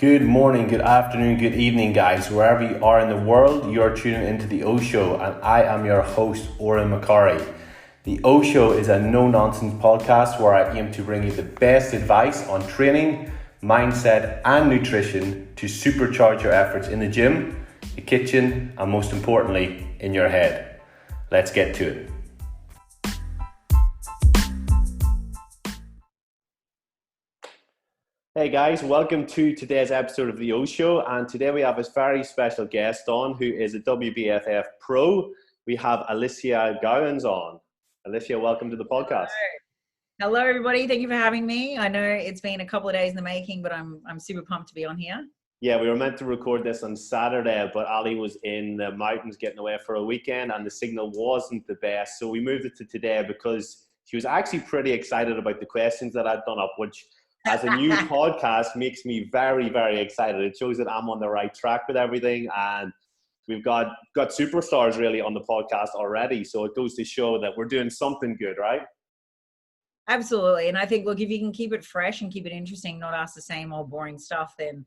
Good morning, good afternoon, good evening, guys. Wherever you are in the world, you are tuning into The O Show, and I am your host, Oren McCurry. The O Show is a no-nonsense podcast where I aim to bring you the best advice on training, mindset, and nutrition to supercharge your efforts in the gym, the kitchen, and most importantly, in your head. Let's get to it. Hey guys, welcome to today's episode of The O Show, and today we have a very special guest on who is a WBFF pro. We have Alicia Gowans on. Alicia, welcome to the podcast. Hello everybody, thank you for having me. I know it's been a couple of days in the making, but I'm super pumped to be on here. Yeah, we were meant to record this on Saturday, but Ali was in the mountains getting away for a weekend and the signal wasn't the best, so we moved it to today because she was actually pretty excited about the questions that I'd done up, which as a new podcast makes me very, very excited. It shows that I'm on the right track with everything, and we've got superstars really on the podcast already. So it goes to show that we're doing something good, right? Absolutely. And I think, look, if you can keep it fresh and keep it interesting, not ask the same old boring stuff, then,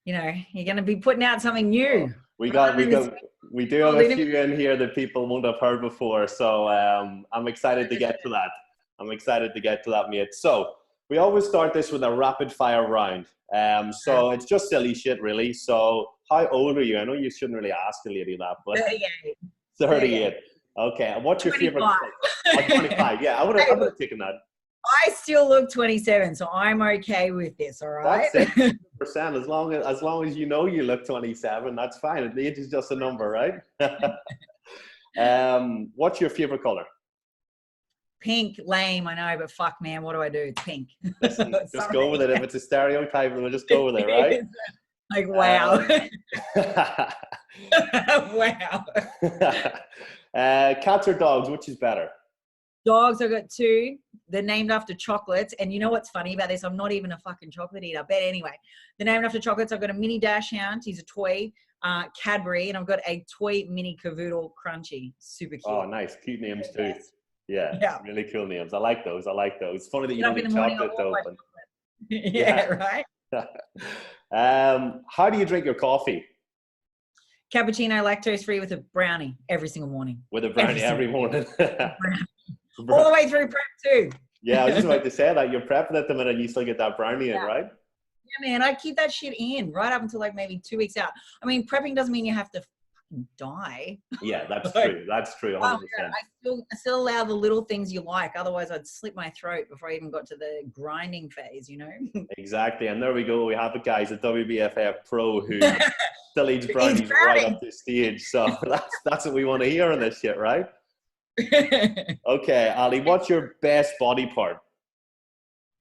you know, you're going to be putting out something new. We do have a few in here that people won't have heard before. So I'm excited to get to that. Mate. So we always start this with a rapid fire round. So it's just silly shit, really. So how old are you? I know you shouldn't really ask a lady that, but 38. 38. Okay. And what's your 25. Favorite? 25. Yeah, I would have taken that. I still look 27, so I'm okay with this. All right. That's it. Percent. As long as you know you look 27, that's fine. The age is just a number, right? What's your favorite color? Pink, lame, I know, but fuck, man, what do I do? It's pink. Listen, just go with it. If it's a stereotype, then we'll just go with it, right? Like, wow. Wow. Cats or dogs, which is better? Dogs, I've got two. They're named after chocolates. And you know what's funny about this? I'm not even a fucking chocolate eater. But anyway, they're named after chocolates. I've got a mini dachshund. He's a toy Cadbury. And I've got a toy mini cavoodle Crunchy. Super cute. Oh, nice. Cute names too. Yeah, really cool names. I like those. It's funny that you don't eat chocolate though. But... yeah, right. How do you drink your coffee? Cappuccino, lactose free with a brownie every single morning. With a brownie every morning. All the way through prep too. Yeah, I was just about to say that. You're prepping at the minute and you still get that brownie in, right? Yeah, man. I keep that shit in right up until like maybe 2 weeks out. I mean, prepping doesn't mean you have to die. Yeah, that's true. That's true. 100%. I still allow the little things you like. Otherwise, I'd slit my throat before I even got to the grinding phase, you know? Exactly. And there we go. We have the guys at WBFF Pro who still eats brownies right up the stage. So that's what we want to hear on this shit, right? Okay, Ali, what's your best body part?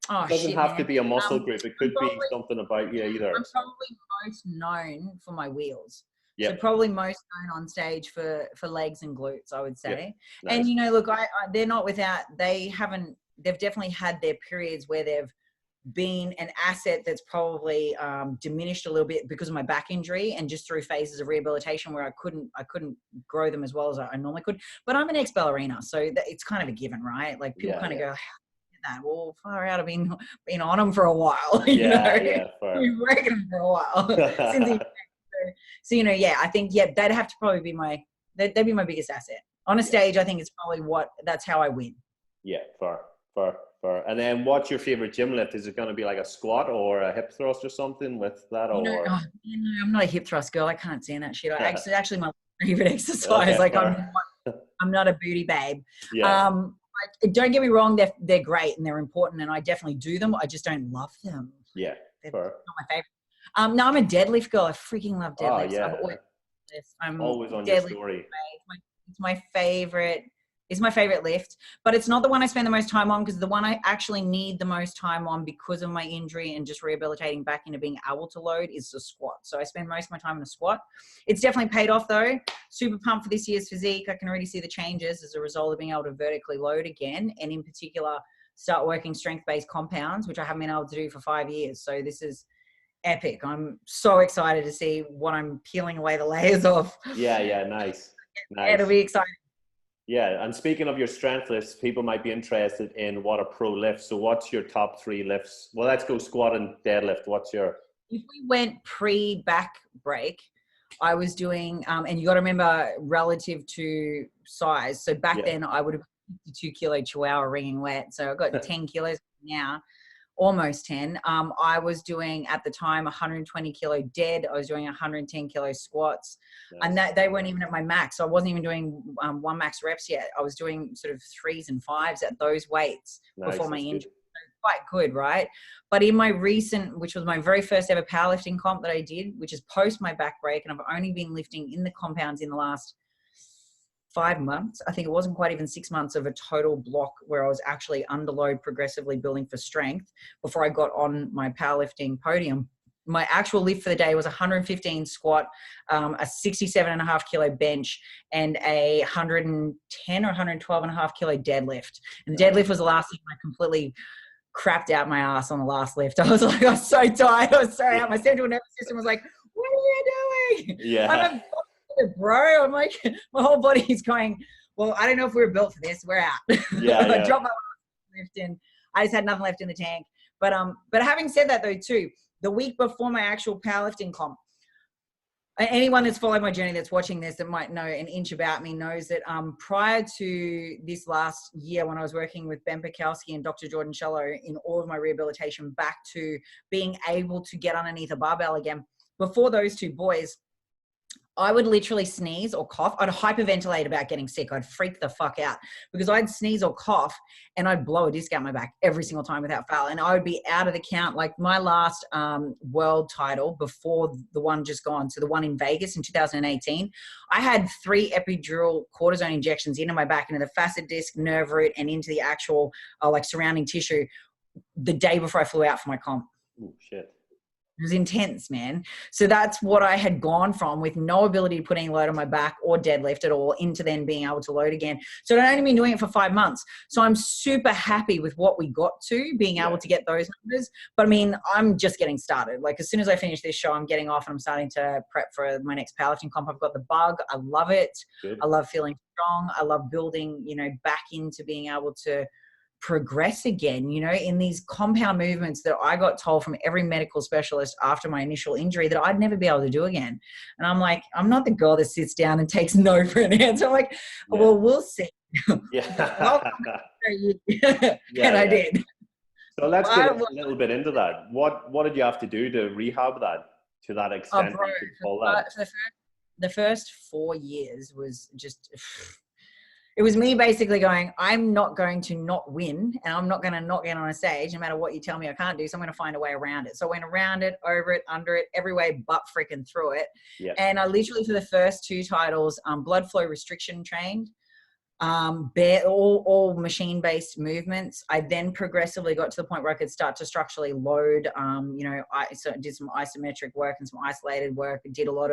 Oh, it doesn't have to be a muscle group. It could be something about you either. I'm probably most known for my wheels. Yep. So probably most known on stage for legs and glutes, I would say. Yep. Nice. And, you know, look, they're not without, they've definitely had their periods where they've been an asset that's probably diminished a little bit because of my back injury and just through phases of rehabilitation where I couldn't grow them as well as I normally could. But I'm an ex-ballerina, so it's kind of a given, right? Like people kind of go, that well, far out. I've been on them for a while. You know? Been working them for a while since so, you know, I think, that'd have to probably be that'd be my biggest asset. On a stage, I think it's probably that's how I win. Yeah, fair. And then what's your favorite gym lift? Is it going to be like a squat or a hip thrust or something with that? I'm not a hip thrust girl. I can't stand that shit. Actually my favorite exercise. Okay, I'm not a booty babe. Yeah. Don't get me wrong. They're great and they're important and I definitely do them. I just don't love them. Yeah. They're not my favorite. No, I'm a deadlift girl. I freaking love deadlifts. Oh, yeah. I'm always on your story. It's my favorite. It's my favorite lift, but it's not the one I spend the most time on because the one I actually need the most time on because of my injury and just rehabilitating back into being able to load is the squat. So I spend most of my time in the squat. It's definitely paid off though. Super pumped for this year's physique. I can already see the changes as a result of being able to vertically load again, and in particular, start working strength-based compounds, which I haven't been able to do for 5 years. So this is epic. I'm so excited to see what I'm peeling away the layers of. Yeah, nice. It'll be exciting. Yeah, and speaking of your strength lifts, people might be interested in what a pro lifts. So what's your top 3 lifts? Well, let's go squat and deadlift. What's your if we went pre-back break, I was doing, and you got to remember relative to size. So back then I would have 52 kilo chihuahua ringing wet. So I've got 10 kilos now, almost 10. I was doing at the time 120 kilo dead. I was doing 110 kilo squats, and that they weren't even at my max. So I wasn't even doing one max reps yet. I was doing sort of 3s and 5s at those weights before my injury. Quite good, right? But in my recent, which was my very first ever powerlifting comp that I did, which is post my back break, and I've only been lifting in the compounds in the last 5 months. I think it wasn't quite even 6 months of a total block where I was actually under load, progressively building for strength before I got on my powerlifting podium. My actual lift for the day was 115 squat, a 67.5 kilo bench, and a 110 or 112.5 kilo deadlift. And the deadlift was the last thing I completely crapped out my ass on the last lift. I was like, I was so tired. I was so out. My central nervous system was like, what are you doing? Yeah. I'm a bro. I'm like, my whole body's going, well, I don't know if we were built for this. We're out. I dropped my lift and I just had nothing left in the tank. But having said that though too, the week before my actual powerlifting comp, anyone that's followed my journey that's watching this that might know an inch about me knows that prior to this last year when I was working with Ben Pikowski and Dr. Jordan Shello in all of my rehabilitation back to being able to get underneath a barbell again, before those two boys, I would literally sneeze or cough. I'd hyperventilate about getting sick. I'd freak the fuck out because I'd sneeze or cough and I'd blow a disc out my back every single time without fail. And I would be out of the count. Like my last world title before the one just gone, so the one in Vegas in 2018, I had 3 epidural cortisone injections into my back, into the facet disc, nerve root, and into the actual like surrounding tissue the day before I flew out for my comp. Oh, shit. It was intense, man. So that's what I had gone from, with no ability to put any load on my back or deadlift at all, into then being able to load again. So I'd only been doing it for 5 months. So I'm super happy with what we got to, being able to get those numbers. But I mean, I'm just getting started. Like as soon as I finish this show, I'm getting off and I'm starting to prep for my next powerlifting comp. I've got the bug. I love it. Good. I love feeling strong. I love building, back into being able to progress again, in these compound movements that I got told from every medical specialist after my initial injury that I'd never be able to do again. And I'm like, I'm not the girl that sits down and takes no for an answer. I'm like, well, we'll see. Yeah. And I did. So let's get a little bit into that. What did you have to do to rehab that to that extent? The first 4 years was just... It was me basically going, I'm not going to not win, and I'm not going to not get on a stage no matter what you tell me I can't do. So I'm going to find a way around it. So I went around it, over it, under it, every way but freaking through it. Yeah. And I literally, for the first 2 titles, blood flow restriction trained, all machine-based movements. I then progressively got to the point where I could start to structurally load. I did some isometric work and some isolated work. I did a lot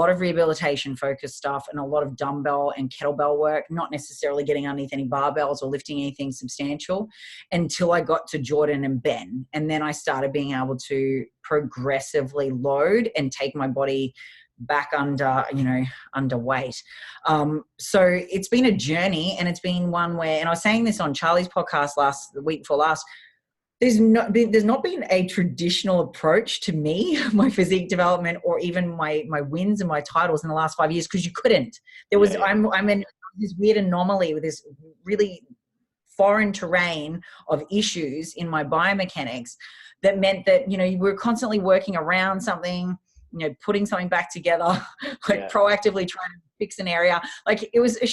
of rehabilitation focused stuff and a lot of dumbbell and kettlebell work, not necessarily getting underneath any barbells or lifting anything substantial, until I got to Jordan and Ben. And then I started being able to progressively load and take my body back underweight. So it's been a journey, and it's been one where, and I was saying this on Charlie's podcast the week before last, there's not been a traditional approach to me, my physique development, or even my wins and my titles in the last 5 years, because you couldn't. There was, I'm in this weird anomaly with this really foreign terrain of issues in my biomechanics that meant that, we're constantly working around something, putting something back together, proactively trying to fix an area. Like it was a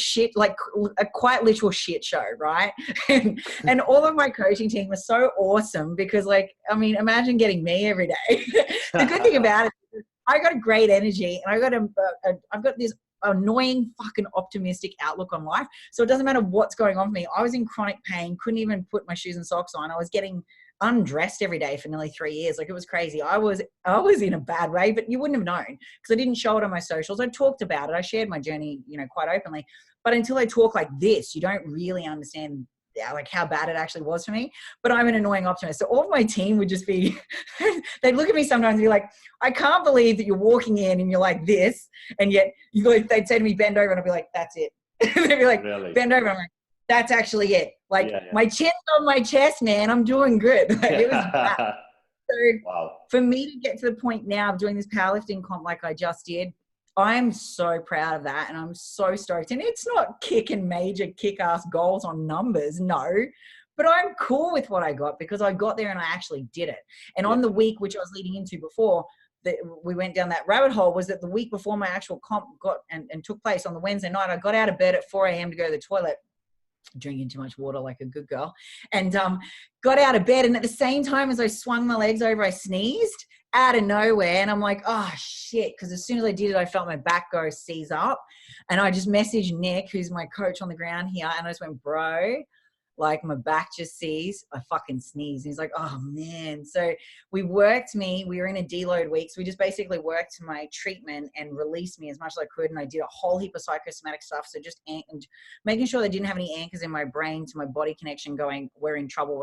quite literal shit show, right? and all of my coaching team was so awesome because, imagine getting me every day. The good thing about it is I got a great energy, and I've got this annoying fucking optimistic outlook on life. So it doesn't matter what's going on for me. I was in chronic pain, couldn't even put my shoes and socks on. I was getting undressed every day for nearly 3 years. Like it was crazy. I was in a bad way, but you wouldn't have known because I didn't show it on my socials. I talked about it. I shared my journey, quite openly, but until I talk like this, you don't really understand how bad it actually was for me. But I'm an annoying optimist. So all of my team would just be, they'd look at me sometimes and be like, I can't believe that you're walking in and you're like this. And yet they'd say to me, bend over. And I'd be like, that's it. They'd be like, really? Bend over. I'm like, that's actually it. My chin's on my chest, man. I'm doing good. It was bad. Wow. For me to get to the point now of doing this powerlifting comp like I just did, I'm so proud of that, and I'm so stoked. And it's not kicking major kick-ass goals on numbers, no. But I'm cool with what I got because I got there and I actually did it. And on the week, which I was leading into before, that we went down that rabbit hole, was that the week before my actual comp got and took place on the Wednesday night, I got out of bed at 4 a.m. to go to the toilet, drinking too much water like a good girl, and got out of bed. And at the same time as I swung my legs over, I sneezed out of nowhere. And I'm like, oh shit. Because as soon as I did it, I felt my back go seize up. And I just messaged Nick, who's my coach on the ground here. And I just went, bro, like my back just seized, I fucking sneezed. He's like, oh man. So we were in a deload week. So we just basically worked my treatment and released me as much as I could. And I did a whole heap of psychosomatic stuff. So just making sure they didn't have any anchors in my brain to my body connection going, we're in trouble,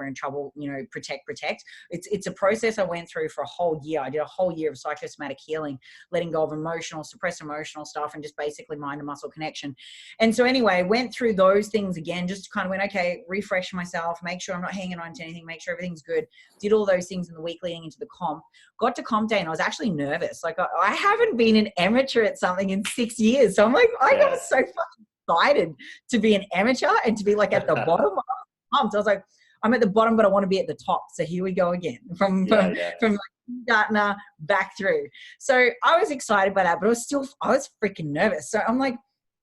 you know, protect. It's a process I went through for a whole year. I did a whole year of psychosomatic healing, letting go of suppressed emotional stuff, and just basically mind and muscle connection. And so anyway, went through those things again, just kind of went, okay, refresh myself, make sure I'm not hanging on to anything, make sure everything's good. Did all those things in the week leading into the comp. Got to comp day and I was actually nervous. Like I haven't been an amateur at something in 6 years. So I'm like, I was so fucking excited to be an amateur and to be like at the bottom. I was like, I'm at the bottom, but I want to be at the top. So here we go again from like Gartner back through. So I was excited by that, but I was freaking nervous. So I'm like,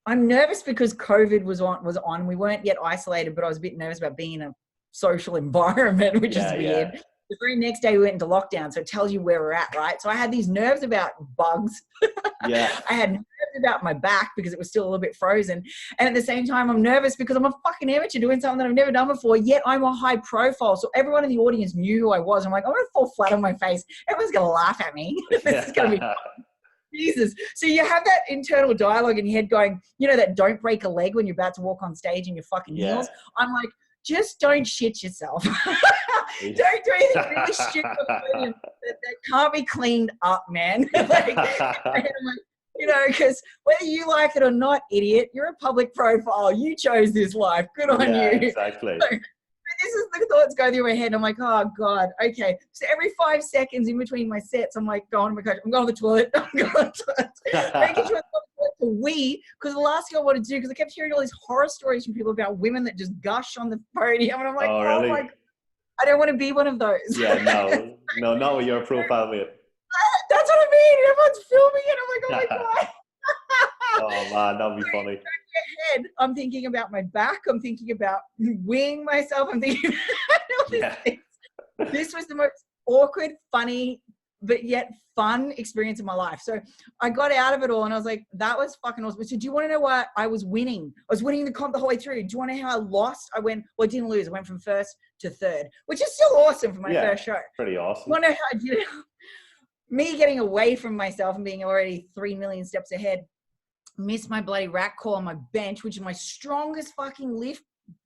I'm nervous because COVID was on. We weren't yet isolated, but I was a bit nervous about being in a social environment, which is weird. Yeah. The very next day we went into lockdown, so it tells you where we're at, right? So I had these nerves about bugs. Yeah. I had nerves about my back because it was still a little bit frozen. And at the same time, I'm nervous because I'm a fucking amateur doing something that I've never done before, yet I'm a high profile. So everyone in the audience knew who I was. I'm like, I'm going to fall flat on my face. Everyone's going to laugh at me. This is going to be fun. Jesus. So you have that internal dialogue in your head going, you know, that don't break a leg when you're about to walk on stage in your fucking heels. I'm like, just don't shit yourself. Don't do anything really stupid that can't be cleaned up, man. Like, you know, because whether you like it or not, idiot, you're a public profile. You chose this life. Good on you. Exactly. So, this is the thoughts go through my head. I'm like, oh God, okay. So every 5 seconds in between my sets, I'm like, going to my coach, I'm going to the toilet. I'm going to the toilet. Making sure I'm going to wee, because the last thing I want to do, because I kept hearing all these horror stories from people about women that just gush on the podium. And I'm like, really? Oh my God, I don't want to be one of those. Yeah, no, not with your profile, mate. That's what I mean. Everyone's filming it. I'm like, oh my God. Oh man, that'd be funny. Head, I'm thinking about my back. I'm thinking about weighing myself. I'm thinking about all these things. This was the most awkward, funny, but yet fun experience of my life. So I got out of it all and I was like, that was fucking awesome. So do you want to know what I was winning? I was winning the comp the whole way through. Do you want to know how I lost? I didn't lose. I went from first to third, which is still awesome for my first show. Pretty awesome. You want to know how I did it? Me getting away from myself and being already 3 million steps ahead. Missed my bloody rack call on my bench, which is my strongest fucking lift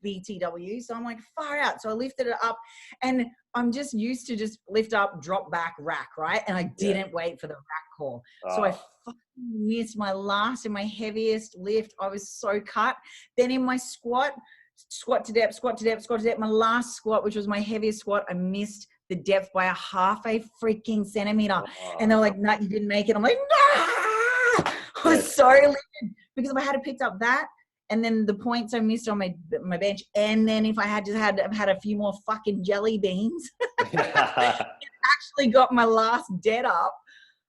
BTW. So I'm like, far out. So I lifted it up and I'm just used to just lift up, drop back, rack, right? And I didn't wait for the rack call. So I fucking missed my last and my heaviest lift. I was so cut. Then in my squat to depth, my last squat, which was my heaviest squat, I missed the depth by a half a freaking centimeter. And they're like, no, you didn't make it. I'm like, no. I was so livid because if I had picked up that and then the points I missed on my bench, and then if I had just had a few more fucking jelly beans, actually got my last dead up,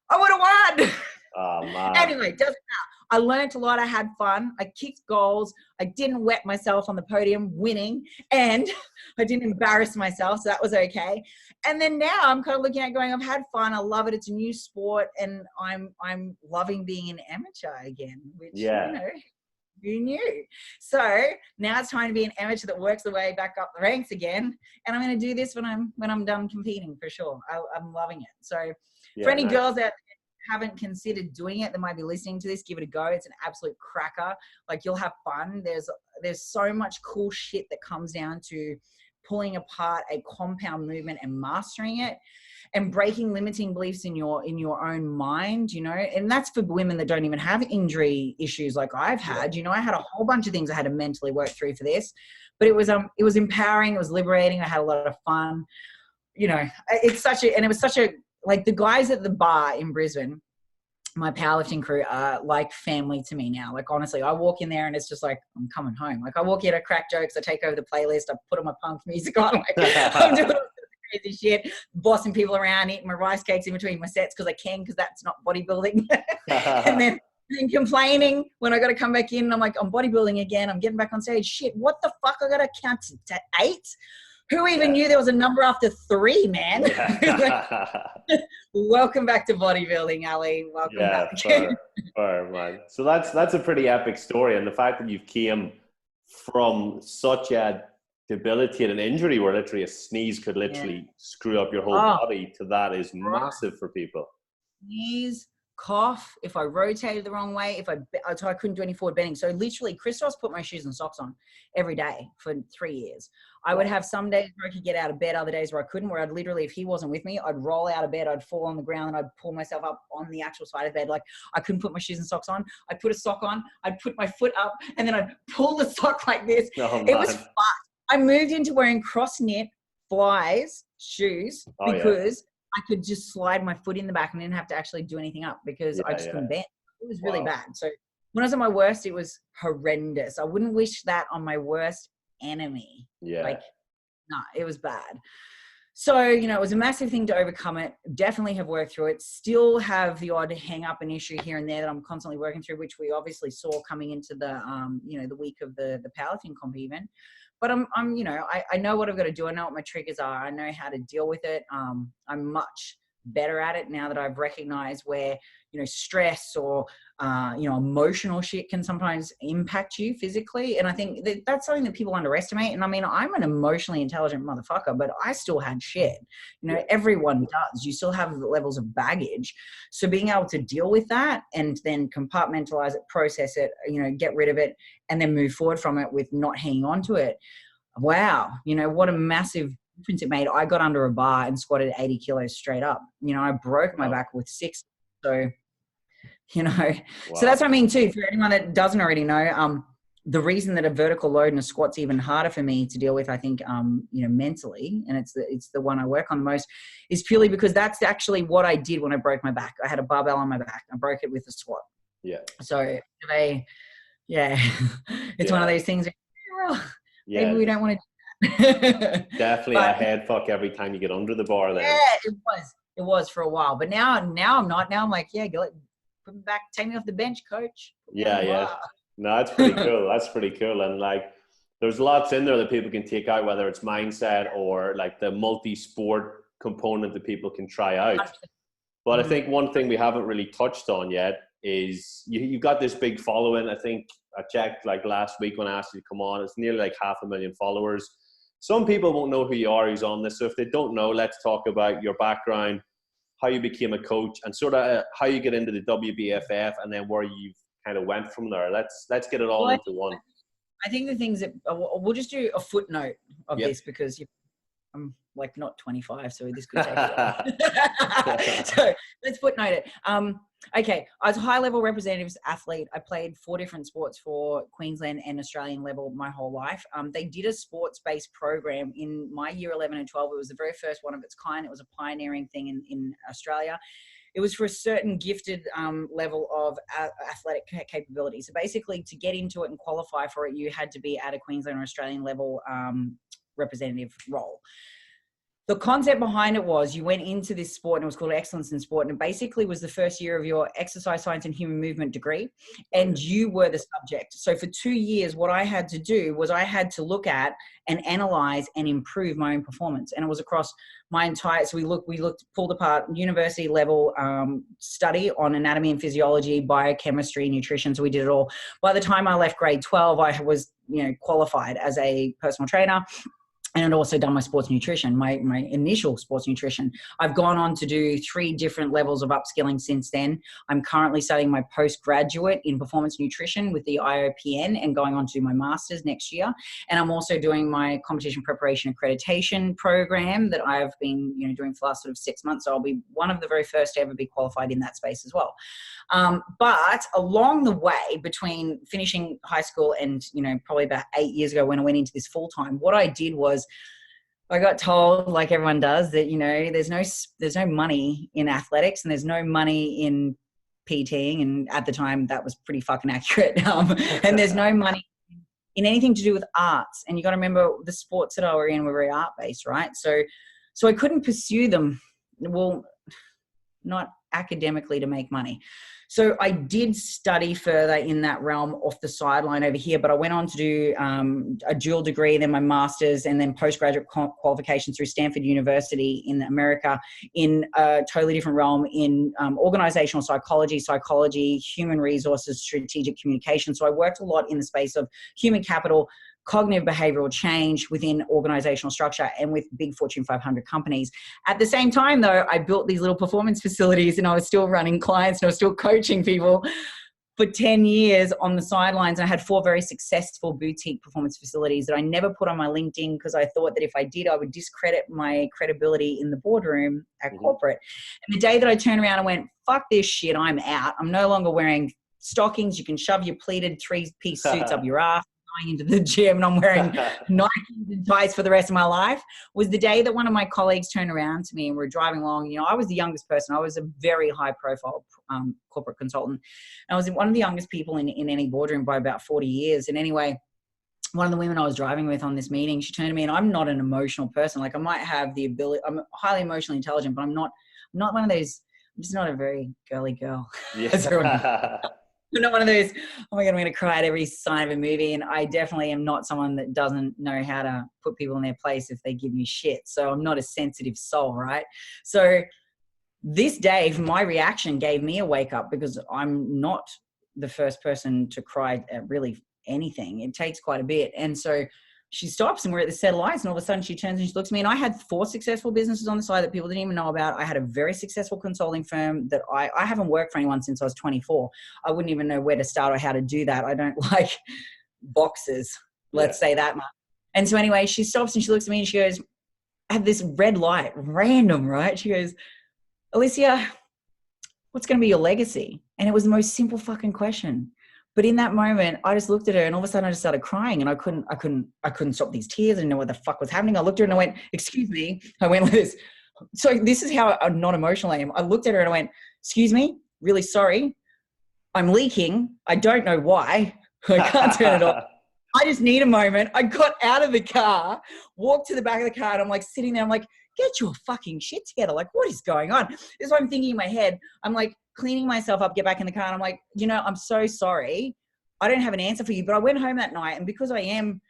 I would have won. Oh man. Anyway, doesn't matter. I learned a lot. I had fun. I kicked goals. I didn't wet myself on the podium winning, and I didn't embarrass myself. So that was okay. And then now I'm kind of looking at going, I've had fun. I love it. It's a new sport, and I'm loving being an amateur again, which, you know, who knew? So now it's time to be an amateur that works the way back up the ranks again. And I'm going to do this when I'm done competing for sure. I'm loving it. So for any girls out there haven't considered doing it that might be listening to this, give it a go. It's an absolute cracker. Like, you'll have fun. There's so much cool shit that comes down to pulling apart a compound movement and mastering it and breaking limiting beliefs in your own mind, you know. And that's for women that don't even have injury issues like I've had. You know, I had a whole bunch of things I had to mentally work through for this, but it was empowering, it was liberating, I had a lot of fun. it was such a, like the guys at the bar in Brisbane, my powerlifting crew are like family to me now. Like, honestly, I walk in there and it's just like, I'm coming home. Like, I walk in, I crack jokes, I take over the playlist, I put on my punk music on, like, I'm doing all this crazy shit, bossing people around, eating my rice cakes in between my sets because that's not bodybuilding. And then complaining when I got to come back in. And I'm like, I'm bodybuilding again. I'm getting back on stage. Shit, what the fuck? I got to count to 8? Who even knew there was a number after 3, man? Welcome back to bodybuilding, Ali. Welcome back. Fair, man. So that's a pretty epic story. And the fact that you've came from such a debilitating injury where literally a sneeze could literally screw up your whole body to that is massive for people. Sneeze, cough, if I rotated the wrong way, so I couldn't do any forward bending. So literally Christos put my shoes and socks on every day for 3 years. I would have some days where I could get out of bed, other days where I couldn't, where I'd literally, if he wasn't with me, I'd roll out of bed, I'd fall on the ground and I'd pull myself up on the actual side of bed. Like, I couldn't put my shoes and socks on. I'd put a sock on, I'd put my foot up and then I'd pull the sock like this. It was fun. I moved into wearing cross knit flies shoes because I could just slide my foot in the back and didn't have to actually do anything up because I just couldn't bend. It was really bad. So when I was at my worst, it was horrendous. I wouldn't wish that on my worst enemy. Like, no, it was bad. So, it was a massive thing to overcome it. Definitely have worked through it. Still have the odd hang up an issue here and there that I'm constantly working through, which we obviously saw coming into the, the week of the powerlifting comp even. But I know what I've got to do. I know what my triggers are. I know how to deal with it. I'm much better at it now that I've recognized where, stress or, emotional shit can sometimes impact you physically. And I think that's something that people underestimate. And I mean, I'm an emotionally intelligent motherfucker, but I still had shit. Everyone does. You still have levels of baggage. So being able to deal with that and then compartmentalize it, process it, get rid of it, and then move forward from it with not hanging on to it. Wow. What a massive difference it made. I got under a bar and squatted 80 kilos straight up. I broke my back with 6. So, so that's what I mean too, for anyone that doesn't already know, the reason that a vertical load and a squat's even harder for me to deal with, I think, mentally, and it's the one I work on the most, is purely because that's actually what I did when I broke my back. I had a barbell on my back. I broke it with a squat. Yeah. So it's one of those things. Maybe we don't want to do that. Definitely a head fuck every time you get under the bar there. Yeah, it was for a while. But now I'm not. Now I'm like, put me back, take me off the bench, coach. No, that's pretty cool. That's pretty cool. And like, there's lots in there that people can take out, whether it's mindset or like the multi-sport component that people can try out. But I think one thing we haven't really touched on yet is you've got this big following. I think I checked like last week when I asked you to come on, it's nearly like 500,000 followers. Some people won't know who you are, who's on this. So if they don't know, let's talk about your background, how you became a coach, and sort of how you get into the WBFF, and then where you've kind of went from there. Let's get it all into one. I think the things that we'll just do a footnote of this because I'm like not 25, so this could take a while. So let's footnote it. Okay, I was a high-level representatives athlete. I played 4 different sports for Queensland and Australian level my whole life. They did a sports-based program in my year 11 and 12. It was the very first one of its kind. It was a pioneering thing in Australia. It was for a certain gifted level of athletic capability. So basically, to get into it and qualify for it, you had to be at a Queensland or Australian level representative role. The concept behind it was you went into this sport and it was called Excellence in Sport, and it basically was the first year of your exercise science and human movement degree, and you were the subject. So for 2 years, what I had to do was I had to look at and analyze and improve my own performance, and it was across my entire. So we pulled apart university level study on anatomy and physiology, biochemistry, nutrition. So we did it all. By the time I left grade 12, I was qualified as a personal trainer. And I'd also done my sports nutrition, my initial sports nutrition. I've gone on to do 3 different levels of upskilling since then. I'm currently studying my postgraduate in performance nutrition with the IOPN and going on to do my master's next year. And I'm also doing my competition preparation accreditation program that I've been doing for the last sort of 6 months. So I'll be one of the very first to ever be qualified in that space as well. But along the way between finishing high school and, probably about 8 years ago when I went into this full time, what I did was I got told, like everyone does, that, you know, there's no money in athletics and there's no money in PTing. And at the time that was pretty fucking accurate. And there's no money in anything to do with arts. And you got to remember the sports that I were in were very art based, right? So I couldn't pursue them. Well, not academically to make money. So I did study further in that realm off the sideline over here, but I went on to do a dual degree, then my master's, and then postgraduate qualifications through Stanford University in America in a totally different realm in organizational psychology, human resources, strategic communication. So I worked a lot in the space of human capital, cognitive behavioral change within organizational structure and with big Fortune 500 companies. At the same time, though, I built these little performance facilities and I was still running clients and I was still coaching people for 10 years on the sidelines. I had 4 very successful boutique performance facilities that I never put on my LinkedIn because I thought that if I did, I would discredit my credibility in the boardroom at corporate. And the day that I turned around and went, fuck this shit, I'm out. I'm no longer wearing stockings. You can shove your pleated 3-piece suits up your ass. Going into the gym and I'm wearing Nikes and ties for the rest of my life, was the day that one of my colleagues turned around to me and we're driving along. You know, I was the youngest person. I was a very high profile corporate consultant. And I was one of the youngest people in any boardroom by about 40 years. And anyway, one of the women I was driving with on this meeting, she turned to me, and I'm not an emotional person. Like I might have the ability, I'm highly emotionally intelligent, but I'm not one of those, I'm just not a very girly girl. Yeah. I'm not one of those, oh my God, I'm going to cry at every sign of a movie. And I definitely am not someone that doesn't know how to put people in their place if they give me shit. So I'm not a sensitive soul, right? So this day, my reaction gave me a wake up because I'm not the first person to cry at really anything. It takes quite a bit. And so she stops and we're at the set of lights and all of a sudden she turns and she looks at me, and I had 4 successful businesses on the side that people didn't even know about. I had a very successful consulting firm that I haven't worked for anyone since I was 24. I wouldn't even know where to start or how to do that. I don't like boxes, let's say that much. And so anyway, she stops and she looks at me and she goes, I have this red light, random, right? She goes, Alicia, what's going to be your legacy? And it was the most simple fucking question. But in that moment, I just looked at her and all of a sudden I just started crying and I couldn't stop these tears. I didn't know what the fuck was happening. I looked at her and I went, excuse me. I went like this. So this is how not emotional I am. I looked at her and I went, excuse me, really sorry. I'm leaking. I don't know why. I can't turn it off. I just need a moment. I got out of the car, walked to the back of the car, and I'm like sitting there. I'm like, get your fucking shit together. Like, what is going on? This is what I'm thinking in my head. I'm like cleaning myself up, get back in the car. And I'm like, you know, I'm so sorry. I don't have an answer for you. But I went home that night. And because I am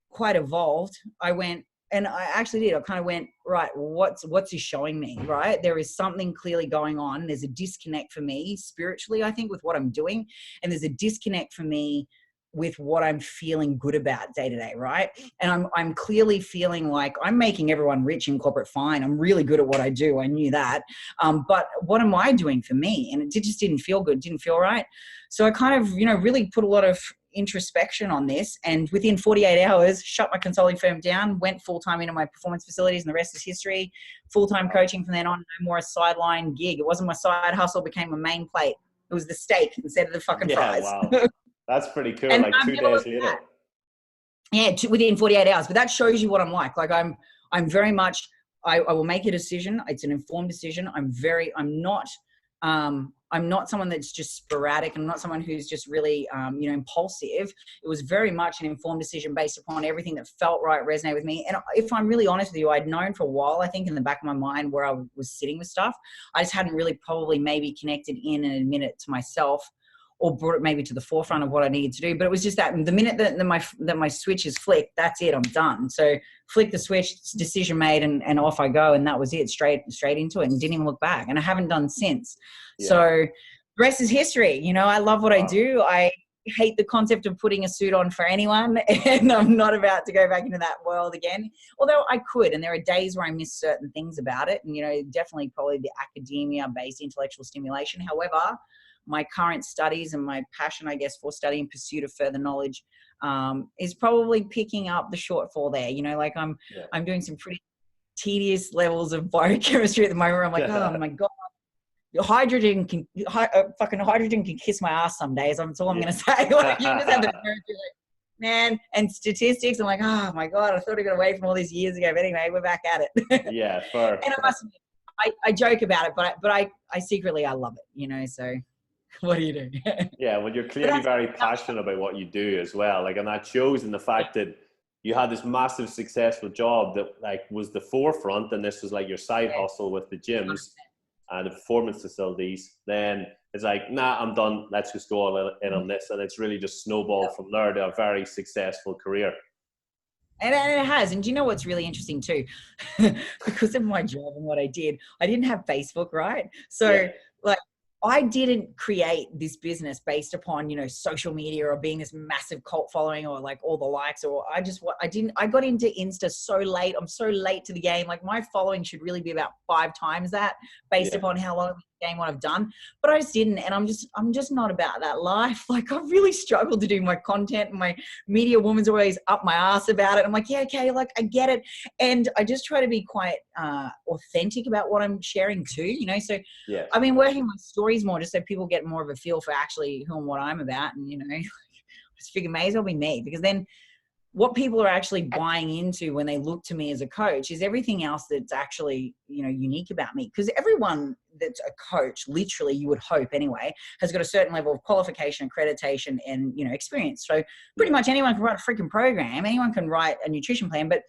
quite evolved, I went, and I actually did. I kind of went, right, what's he showing me, right? There is something clearly going on. There's a disconnect for me spiritually, I think, with what I'm doing. And there's a disconnect for me with what I'm feeling good about day to day, right? And I'm clearly feeling like I'm making everyone rich in corporate, fine. I'm really good at what I do. I knew that. But what am I doing for me? And it just didn't feel good, didn't feel right. So I kind of, you know, really put a lot of introspection on this, and within 48 hours, shut my consulting firm down, went full-time into my performance facilities, and the rest is history. Full-time coaching from then on, no more a sideline gig. It wasn't my side hustle, became a main plate. It was the steak instead of the fucking fries. Wow. That's pretty cool. And like 2 days later. Yeah, within 48 hours. But that shows you what I'm like. Like I'm very much, I will make a decision. It's an informed decision. I'm not someone that's just sporadic. I'm not someone who's just really, impulsive. It was very much an informed decision based upon everything that felt right, resonated with me. And if I'm really honest with you, I'd known for a while, I think in the back of my mind where I was sitting with stuff. I just hadn't really probably maybe connected in and admitted it to myself, or brought it maybe to the forefront of what I needed to do. But it was just that the minute that my switch is flicked, that's it, I'm done. So flick the switch, decision made, and off I go. And that was it, straight into it, and didn't even look back. And I haven't done since. Yeah. So the rest is history. You know, I love what I do. I hate the concept of putting a suit on for anyone, and I'm not about to go back into that world again. Although I could, and there are days where I miss certain things about it. And, you know, definitely probably the academia-based intellectual stimulation. However, my current studies and my passion, I guess, for study and pursuit of further knowledge is probably picking up the shortfall there. You know, like I'm doing some pretty tedious levels of biochemistry at the moment where I'm like, oh my God, hydrogen can kiss my ass some days. That's all I'm going to say. Like, you just have to go through it. man, and statistics. I'm like, oh my God, I thought I got away from all these years ago. But anyway, we're back at it. Yeah, fair. And I must admit, I joke about it, but I secretly, I love it, you know, so what do you do? Yeah, well, you're clearly very passionate about what you do as well. Like, and that shows in the fact that you had this massive successful job that like was the forefront, and this was like your side hustle with the gyms and the performance facilities. Then it's like, nah, I'm done. Let's just go all in on this. And it's really just snowballed from there to a very successful career. And it has. And do you know what's really interesting too? Because of my job and what I did, I didn't have Facebook, right? So like, I didn't create this business based upon, you know, social media or being this massive cult following or like all the likes, or I got into Insta so late. I'm so late to the game. Like my following should really be about 5 times that based upon how long the game, what I've done, but I just didn't. And I'm just not about that life. Like I've really struggled to do my content, and my media woman's always up my ass about it. I'm like, yeah, okay. Like I get it. And I just try to be quite authentic about what I'm sharing too, you know? So I've been working my stories more just so people get more of a feel for actually who and what I'm about. And, you know, I just figure may as well be me, because then what people are actually buying into when they look to me as a coach is everything else that's actually, you know, unique about me. Because everyone that's a coach, literally, you would hope anyway, has got a certain level of qualification, accreditation, and, you know, experience. So pretty much anyone can write a freaking program. Anyone can write a nutrition plan. But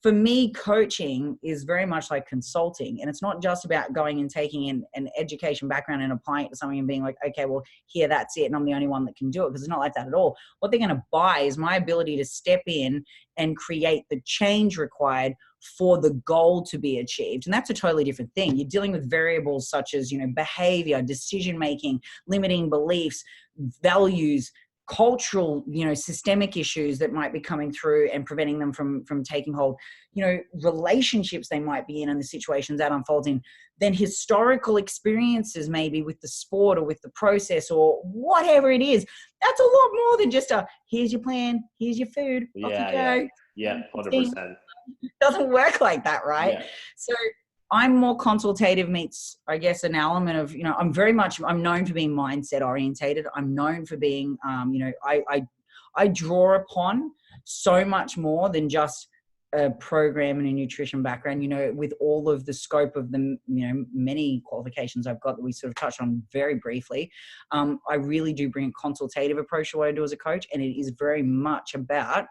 for me, coaching is very much like consulting. And it's not just about going and taking an education background and applying it to something and being like, okay, well, here, that's it. And I'm the only one that can do it, because it's not like that at all. What they're going to buy is my ability to step in and create the change required for the goal to be achieved. And that's a totally different thing. You're dealing with variables such as, you know, behavior, decision-making, limiting beliefs, values, cultural, you know, systemic issues that might be coming through and preventing them from taking hold, you know, relationships they might be in and the situations that unfolds in, then historical experiences maybe with the sport or with the process or whatever it is. That's a lot more than just here's your plan, here's your food, off you go. Yeah, 100%. It doesn't work like that, right? Yeah. So I'm more consultative meets, I guess, an element of, you know, I'm known for being mindset orientated. I'm known for being, you know, I draw upon so much more than just a program and a nutrition background, you know, with all of the scope of the, you know, many qualifications I've got that we sort of touched on very briefly. I really do bring a consultative approach to what I do as a coach. And it is very much about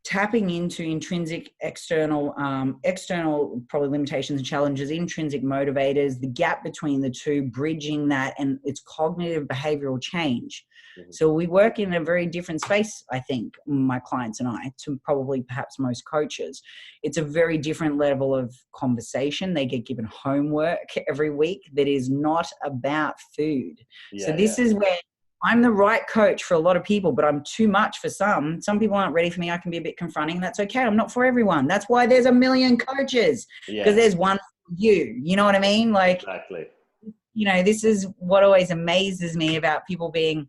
tapping into intrinsic, external probably limitations and challenges, intrinsic motivators, the gap between the two, bridging that, and it's cognitive behavioral change. Mm-hmm. So we work in a very different space, I think, my clients and I, to probably perhaps most coaches. It's a very different level of conversation. They get given homework every week that is not about food. So this is where I'm the right coach for a lot of people, but I'm too much for some. Some people aren't ready for me. I can be a bit confronting. That's okay. I'm not for everyone. That's why there's a million coaches, because there's one for you. You know what I mean? Like, exactly. You know, this is what always amazes me about people being,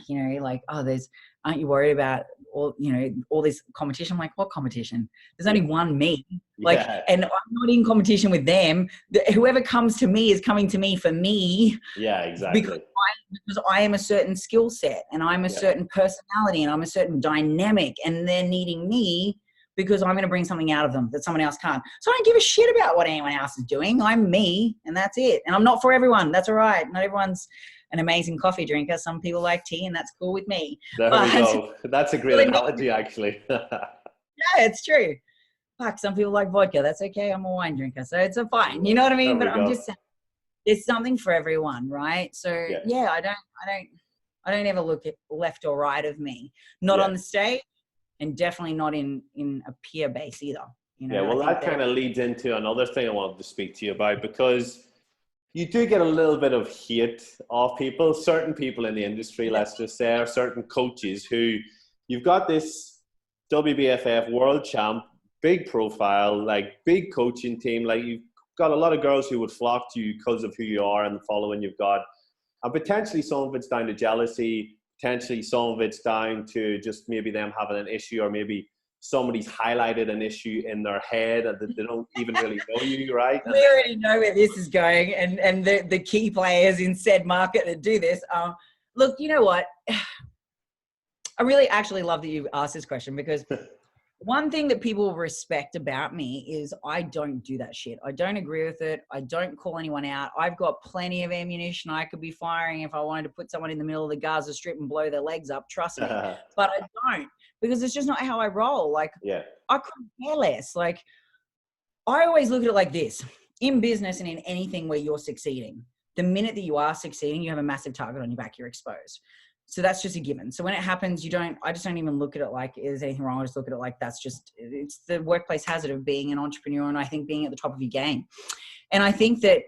you know, like, aren't you worried about all, you know, all this competition? I'm like, what competition? There's only one me. Like, and I'm not in competition with them. Whoever comes to me is coming to me for me. Yeah, exactly. Because I am a certain skill set, and I'm a certain personality, and I'm a certain dynamic, and they're needing me because I'm going to bring something out of them that someone else can't. So I don't give a shit about what anyone else is doing. I'm me, and that's it. And I'm not for everyone. That's all right. Not everyone's an amazing coffee drinker. Some people like tea, and that's cool with me. There we go. That's a great analogy, actually. Yeah, it's true. Fuck, some people like vodka. That's okay. I'm a wine drinker, so it's fine. You know what I mean? But I'm just saying, there's something for everyone, right? So I don't ever look at left or right of me. Not on the stage, and definitely not in a peer base either. You know, well, that kind of leads into another thing I wanted to speak to you about, because you do get a little bit of hate off people, certain people in the industry, let's just say, or certain coaches who, you've got this WBFF world champ, big profile, like big coaching team, like you've got a lot of girls who would flock to you because of who you are and the following you've got. And potentially some of it's down to jealousy, potentially some of it's down to just maybe them having an issue, or maybe somebody's highlighted an issue in their head and that they don't even really know you, right? We already know where this is going, and the key players in said market that do this. Look, you know what? I really actually love that you asked this question, because one thing that people respect about me is I don't do that shit. I don't agree with it. I don't call anyone out. I've got plenty of ammunition I could be firing if I wanted to put someone in the middle of the Gaza Strip and blow their legs up. Trust me. But I don't, because it's just not how I roll. Like, I couldn't care less. Like, I always look at it like this. In business and in anything where you're succeeding, the minute that you are succeeding, you have a massive target on your back. You're exposed. So that's just a given. So when it happens, I just don't even look at it like is anything wrong. I just look at it like it's the workplace hazard of being an entrepreneur, and I think being at the top of your game. And I think that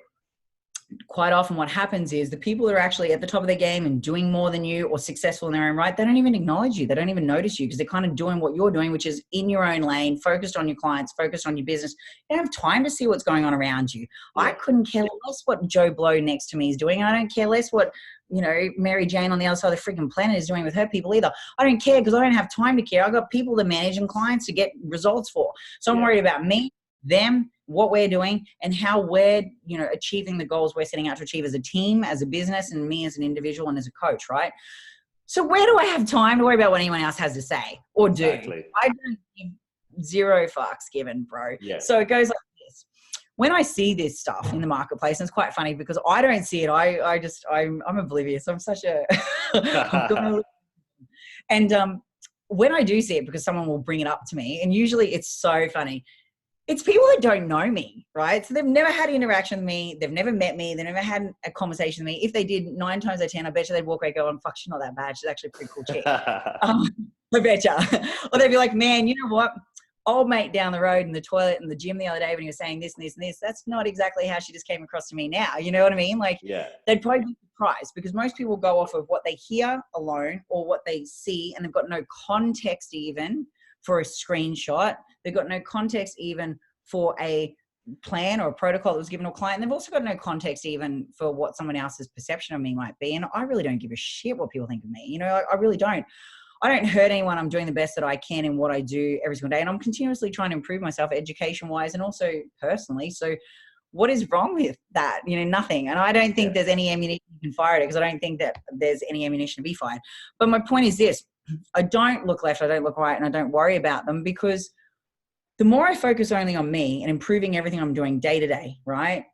quite often what happens is the people that are actually at the top of their game and doing more than you or successful in their own right, they don't even acknowledge you. They don't even notice you, because they're kind of doing what you're doing, which is in your own lane, focused on your clients, focused on your business. You don't have time to see what's going on around you. I couldn't care less what Joe Blow next to me is doing. I don't care less what, Mary Jane on the other side of the freaking planet is doing with her people either. I don't care, because I don't have time to care. I've got people to manage and clients to get results for. So I'm worried about me, them, what we're doing, and how we're, achieving the goals we're setting out to achieve as a team, as a business, and me as an individual and as a coach, right? So where do I have time to worry about what anyone else has to say or do? Exactly. I don't give zero fucks given, bro. Yeah. So it goes like this. When I see this stuff in the marketplace, and it's quite funny because I don't see it. I'm oblivious. I'm such a and when I do see it, because someone will bring it up to me, and usually it's so funny. It's people that don't know me, right? So they've never had interaction with me. They've never met me. They've never had a conversation with me. If they did, 9 times out of 10, I bet you they'd walk away going, fuck, she's not that bad. She's actually a pretty cool chick. I bet you. Or they'd be like, man, you know what? Old mate down the road in the toilet in the gym the other day when he was saying this and this and this, that's not exactly how she just came across to me now. You know what I mean? Like, they'd probably be surprised, because most people go off of what they hear alone or what they see, and they've got no context even for a screenshot. They've got no context even for a plan or a protocol that was given to a client. And they've also got no context even for what someone else's perception of me might be. And I really don't give a shit what people think of me. I really don't. I don't hurt anyone. I'm doing the best that I can in what I do every single day. And I'm continuously trying to improve myself education-wise and also personally. So what is wrong with that? Nothing. And I don't think there's any ammunition you can fire at it, because I don't think that there's any ammunition to be fired. But my point is this. I don't look left, I don't look right, and I don't worry about them, because the more I focus only on me and improving everything I'm doing day to day, right?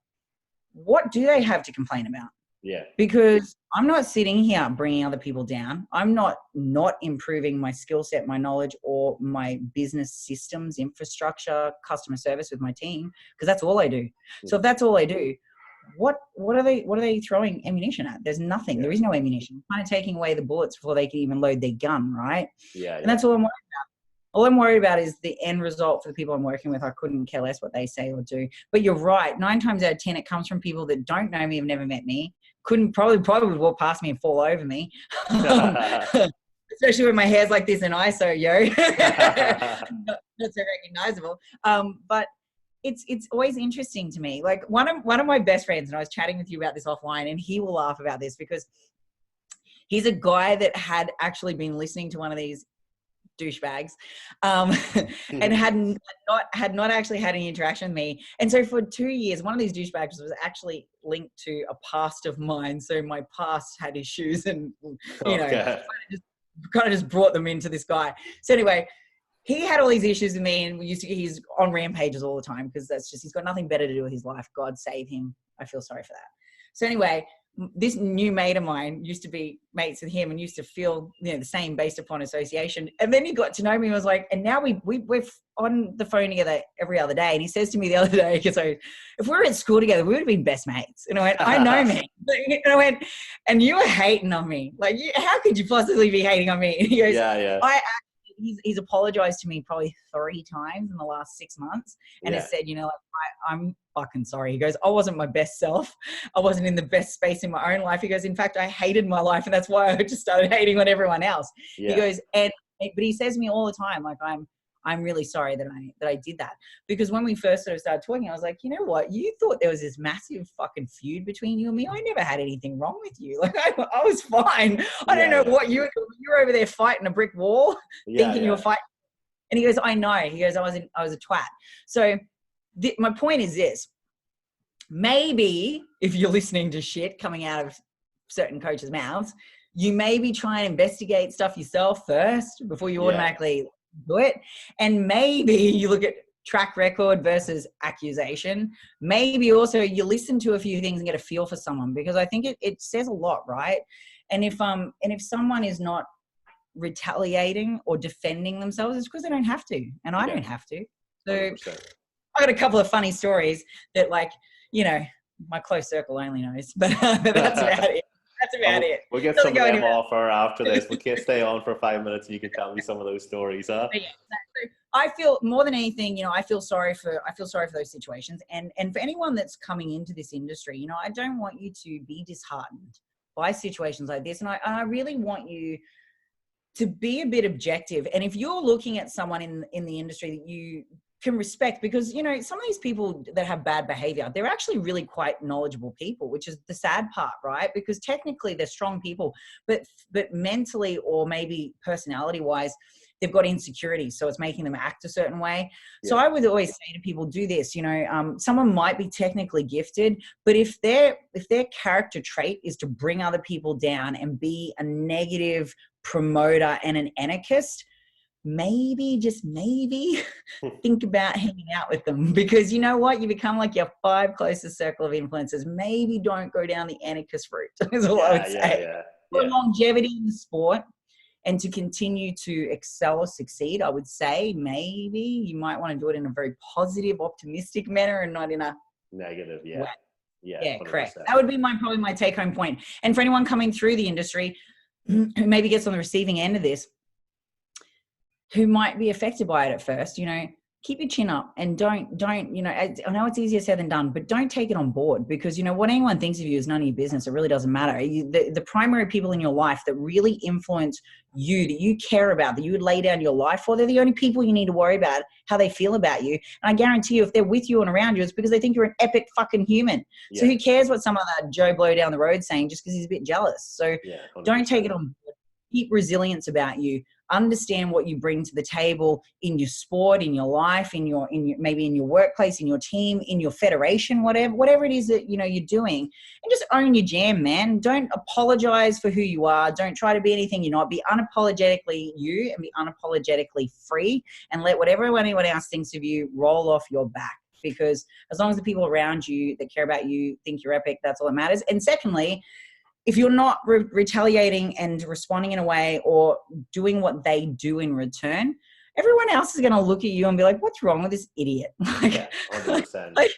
What do they have to complain about? Yeah. Because I'm not sitting here bringing other people down. I'm not improving my skill set, my knowledge, or my business systems, infrastructure, customer service with my team, because that's all I do. So if that's all I do, what are they throwing ammunition at? There's nothing. Yeah. There is no ammunition. I'm kind of taking away the bullets before they can even load their gun, right? Yeah. And that's all I'm worried about. All I'm worried about is the end result for the people I'm working with. I couldn't care less what they say or do. But you're right. 9 times out of 10, it comes from people that don't know me, have never met me, probably would walk past me and fall over me. Especially when my hair's like this and ISO, yo. not so recognizable. But it's always interesting to me. Like one of my best friends, and I was chatting with you about this offline, and he will laugh about this, because he's a guy that had actually been listening to one of these douchebags and had not actually had any interaction with me. And so for 2 years, one of these douchebags was actually linked to a past of mine. So my past had issues, and kind of just brought them into this guy. So anyway, he had all these issues with me, and he's on rampages all the time, because he's got nothing better to do with his life. God save him. I feel sorry for that. So anyway, this new mate of mine used to be mates with him and used to feel the same based upon association. And then he got to know me and was like, and now we're on the phone together every other day. And he says to me the other day, because if we were at school together, we would have been best mates. And I went, I know, man. And I went, and you were hating on me. Like, how could you possibly be hating on me? And he goes, he's apologized to me probably 3 times in the last 6 months, and has said, I'm fucking sorry. He goes, I wasn't my best self. I wasn't in the best space in my own life. He goes, in fact, I hated my life, and that's why I just started hating on everyone else. Yeah. He goes, but he says to me all the time, like, I'm really sorry that I did that, because when we first sort of started talking, I was like, you know what? You thought there was this massive fucking feud between you and me. I never had anything wrong with you. Like I was fine. I don't know what you were over there fighting a brick wall, thinking you were fighting. And he goes, I know. He goes, I was a twat. So my point is this: maybe if you're listening to shit coming out of certain coaches' mouths, you maybe try and investigate stuff yourself first before you automatically do it. And maybe you look at track record versus accusation. Maybe also you listen to a few things and get a feel for someone, because I think it says a lot, right? And if someone is not retaliating or defending themselves, it's because they don't have to, and I don't have to. So 100%. I got a couple of funny stories that, like, you know, my close circle only knows, but that's about it. That's about it. We'll get some of them off or after this. We can't stay on for 5 minutes and you can tell me some of those stories, huh? Yeah, exactly. I feel more than anything, you know, I feel sorry for those situations. And for anyone that's coming into this industry, you know, I don't want you to be disheartened by situations like this. And I really want you to be a bit objective. And if you're looking at someone in the industry that you can respect, because, you know, some of these people that have bad behavior, they're actually really quite knowledgeable people, which is the sad part, right? Because technically they're strong people, but mentally or maybe personality wise, they've got insecurities. So it's making them act a certain way. Yeah. So I would always say to people, do this, you know, someone might be technically gifted, but if their character trait is to bring other people down and be a negative promoter and an anarchist, maybe, just maybe, think about hanging out with them, because you know what? You become like your 5 closest circle of influencers. Maybe don't go down the anarchist route, is all I would say. For longevity in the sport and to continue to excel or succeed, I would say maybe you might want to do it in a very positive, optimistic manner and not in a negative way. Yeah, correct. That would be probably my take-home point. And for anyone coming through the industry who maybe gets on the receiving end of this, who might be affected by it at first, you know, keep your chin up and don't, you know, I know it's easier said than done, but don't take it on board, because, you know, what anyone thinks of you is none of your business. It really doesn't matter. The primary people in your life that really influence you, that you care about, that you would lay down your life for, they're the only people you need to worry about how they feel about you. And I guarantee you, if they're with you and around you, it's because they think you're an epic fucking human. So who cares what some other Joe Blow down the road saying just because he's a bit jealous? So don't take it on board. Keep resilience about you. Understand what you bring to the table in your sport, in your life, in your maybe in your workplace, in your team, in your federation, whatever it is that, you know, you're doing, and just own your jam, man. Don't apologize for who you are. Don't try to be anything you're not. Be unapologetically you and be unapologetically free, and let whatever anyone else thinks of you roll off your back. Because as long as the people around you that care about you think you're epic, that's all that matters. And secondly, if you're not retaliating and responding in a way or doing what they do in return, everyone else is going to look at you and be like, what's wrong with this idiot? Like, 100%. Like,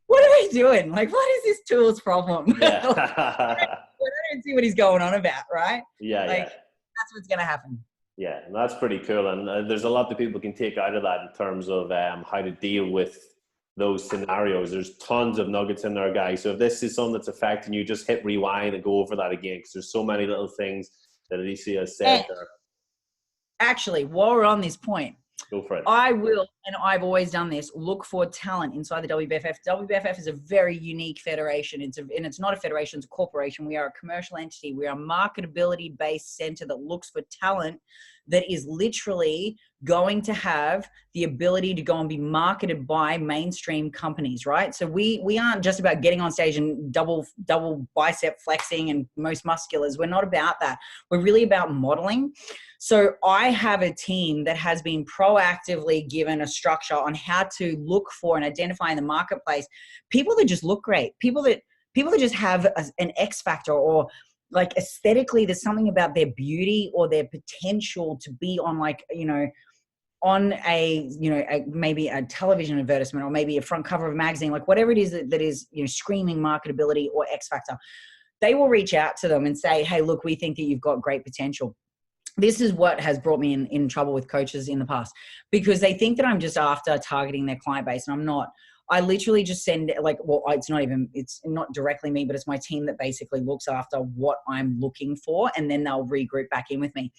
what are they doing? Like, what is this tool's problem? Yeah. I don't see what he's going on about, right? That's what's going to happen. Yeah, and that's pretty cool. And there's a lot that people can take out of that in terms of how to deal with those scenarios. There's tons of nuggets in there, guys. So if this is something that's affecting you, just hit rewind and go over that again, because there's so many little things that Alicia has said there. Actually, while we're on this point, go for it. I will, and I've always done this, look for talent inside the WBFF. WBFF is a very unique federation. And it's not a federation, it's a corporation. We are a commercial entity. We are a marketability-based center that looks for talent that is literally going to have the ability to go and be marketed by mainstream companies, right? So we aren't just about getting on stage and double bicep flexing and most musculars. We're not about that. We're really about modeling. So I have a team that has been proactively given a structure on how to look for and identify in the marketplace people that just look great, people that just have an X factor, or like aesthetically there's something about their beauty or their potential to be on, like, you know, on a, you know, maybe a television advertisement or maybe a front cover of a magazine, like whatever it is that is, you know, screaming marketability or X factor. They will reach out to them and say, hey, look, we think that you've got great potential. This is what has brought me in trouble with coaches in the past, because they think that I'm just after targeting their client base, and I'm not. I literally just send, like, well, it's not directly me, but it's my team that basically looks after what I'm looking for, and then they'll regroup back in with me.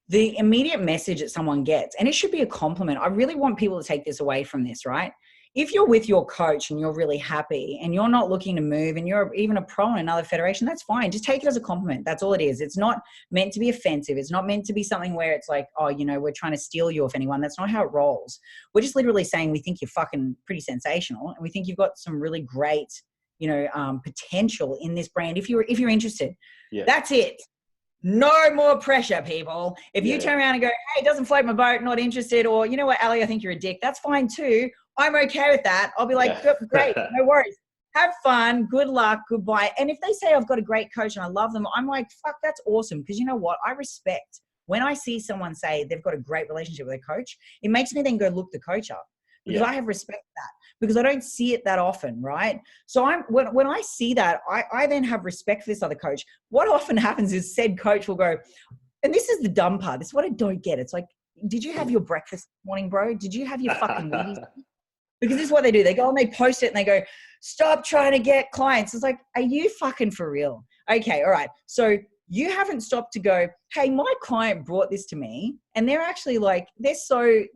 The immediate message that someone gets, and it should be a compliment. I really want people to take this away from this, right? If you're with your coach and you're really happy and you're not looking to move and you're even a pro in another federation, that's fine. Just take it as a compliment. That's all it is. It's not meant to be offensive. It's not meant to be something where it's like, oh, you know, we're trying to steal you off anyone. That's not how it rolls. We're just literally saying we think you're fucking pretty sensational and we think you've got some really great, you know, potential in this brand if you're interested. Yeah. That's it. No more pressure, people. If you turn around and go, hey, it doesn't float my boat, not interested, or you know what, Ali, I think you're a dick, that's fine too. I'm okay with that. I'll be like, great, no worries. Have fun, good luck, goodbye. And if they say I've got a great coach and I love them, I'm like, fuck, that's awesome. Because you know what? I respect when I see someone say they've got a great relationship with their coach, it makes me then go look the coach up because I have respect for that because I don't see it that often, right? So when I see that, I then have respect for this other coach. What often happens is said coach will go, and this is the dumb part. This is what I don't get. It's like, did you have your breakfast this morning, bro? Did you have your fucking Wheaties? Because this is what they do. They go and they post it and they go, stop trying to get clients. It's like, are you fucking for real? Okay, all right. So you haven't stopped to go, hey, my client brought this to me. And they're actually like, they're so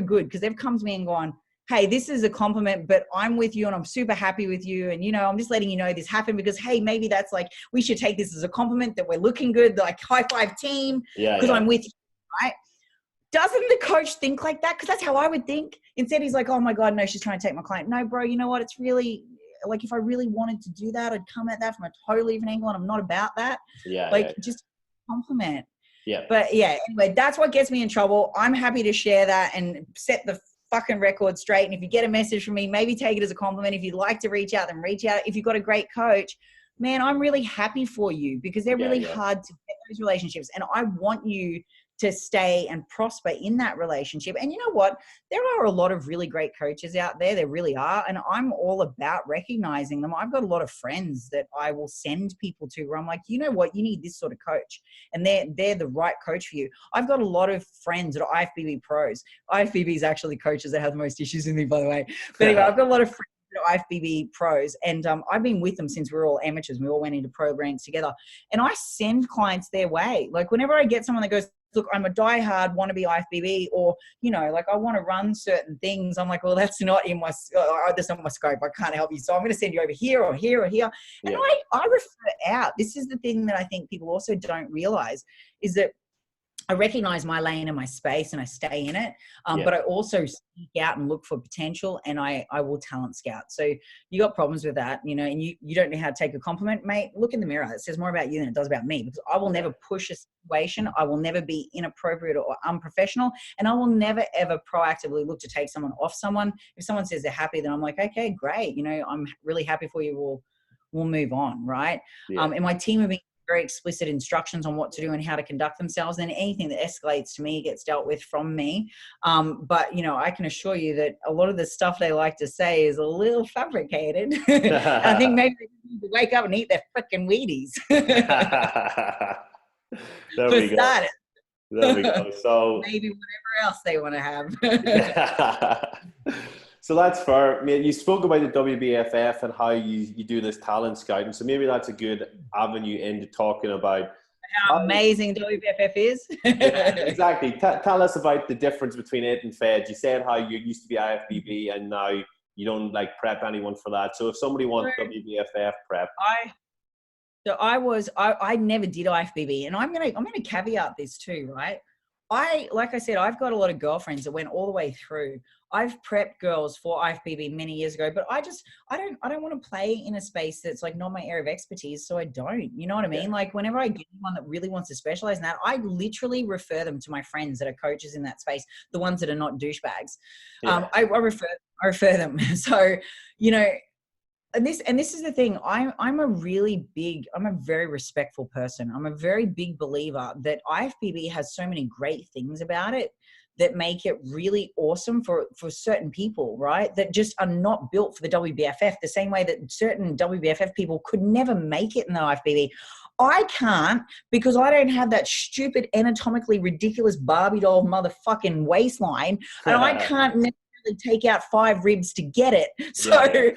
good because they've come to me and gone, hey, this is a compliment, but I'm with you and I'm super happy with you. And, you know, I'm just letting you know this happened because, hey, maybe that's like, we should take this as a compliment that we're looking good, like high five team, because I'm with you, right? Doesn't the coach think like that? Because that's how I would think. Instead, he's like, oh my God, no, she's trying to take my client. No, bro, you know what? It's really like, if I really wanted to do that, I'd come at that from a totally different angle and I'm not about that. Just compliment. Yeah. But anyway, that's what gets me in trouble. I'm happy to share that and set the fucking record straight. And if you get a message from me, maybe take it as a compliment. If you'd like to reach out, then reach out. If you've got a great coach, man, I'm really happy for you because they're really hard to get those relationships. And I want you to stay and prosper in that relationship. And you know what? There are a lot of really great coaches out there. There really are. And I'm all about recognizing them. I've got a lot of friends that I will send people to where I'm like, you know what? You need this sort of coach. And they're the right coach for you. I've got a lot of friends that are IFBB pros. IFBB is actually coaches that have the most issues with me, by the way. But anyway, I've got a lot of friends IFBB pros and I've been with them since we were all amateurs. We all went into pro ranks together and I send clients their way. Like whenever I get someone that goes, look, I'm a diehard wannabe IFBB, or, you know, like I want to run certain things. I'm like, well, that's not in my, that's not my scope. I can't help you. So I'm going to send you over here or here or here. And I refer out. This is the thing that I think people also don't realize is that I recognize my lane and my space and I stay in it. But I also seek out and look for potential and I will talent scout. So you got problems with that, you know, and you don't know how to take a compliment, mate. Look in the mirror. It says more about you than it does about me because I will never push a situation. I will never be inappropriate or unprofessional. And I will never, ever proactively look to take someone off someone. If someone says they're happy, then I'm like, okay, great. You know, I'm really happy for you. We'll move on. Right. And my team have been very explicit instructions on what to do and how to conduct themselves, and anything that escalates to me gets dealt with from me. But, you know, I can assure you that a lot of the stuff they like to say is a little fabricated. I think maybe they need to wake up and eat their freaking Wheaties. There we go. There we go. So maybe whatever else they want to have. So that's fair. I mean, you spoke about the WBFF and how you do this talent scouting. So maybe that's a good avenue into talking about how amazing WBFF is. Exactly. Tell us about the difference between it and Fed. You said how you used to be IFBB and now you don't like prep anyone for that. So if somebody wants WBFF prep. I never did IFBB, and I'm gonna caveat this too, right? Like I said, I've got a lot of girlfriends that went all the way through. I've prepped girls for IFBB many years ago, but I don't want to play in a space that's like not my area of expertise. So I don't, you know what I mean? Like whenever I get one that really wants to specialize in that, I literally refer them to my friends that are coaches in that space, the ones that are not douchebags. I refer them. So, you know, and this is the thing. I'm a very respectful person. I'm a very big believer that IFBB has so many great things about it that make it really awesome for certain people, right? That just are not built for the WBFF the same way that certain WBFF people could never make it in the IFBB. I can't because I don't have that stupid anatomically ridiculous Barbie doll motherfucking waistline, and I can't necessarily take out 5 ribs to get it. So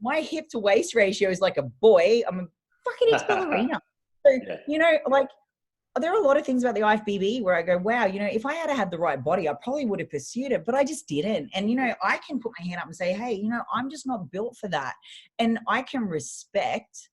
my hip to waist ratio is like a boy. I'm a fucking ex-ballerina. So, you know, like, there are a lot of things about the IFBB where I go, wow, you know, if I had the right body, I probably would have pursued it, but I just didn't. And, you know, I can put my hand up and say, hey, you know, I'm just not built for that. And I can respect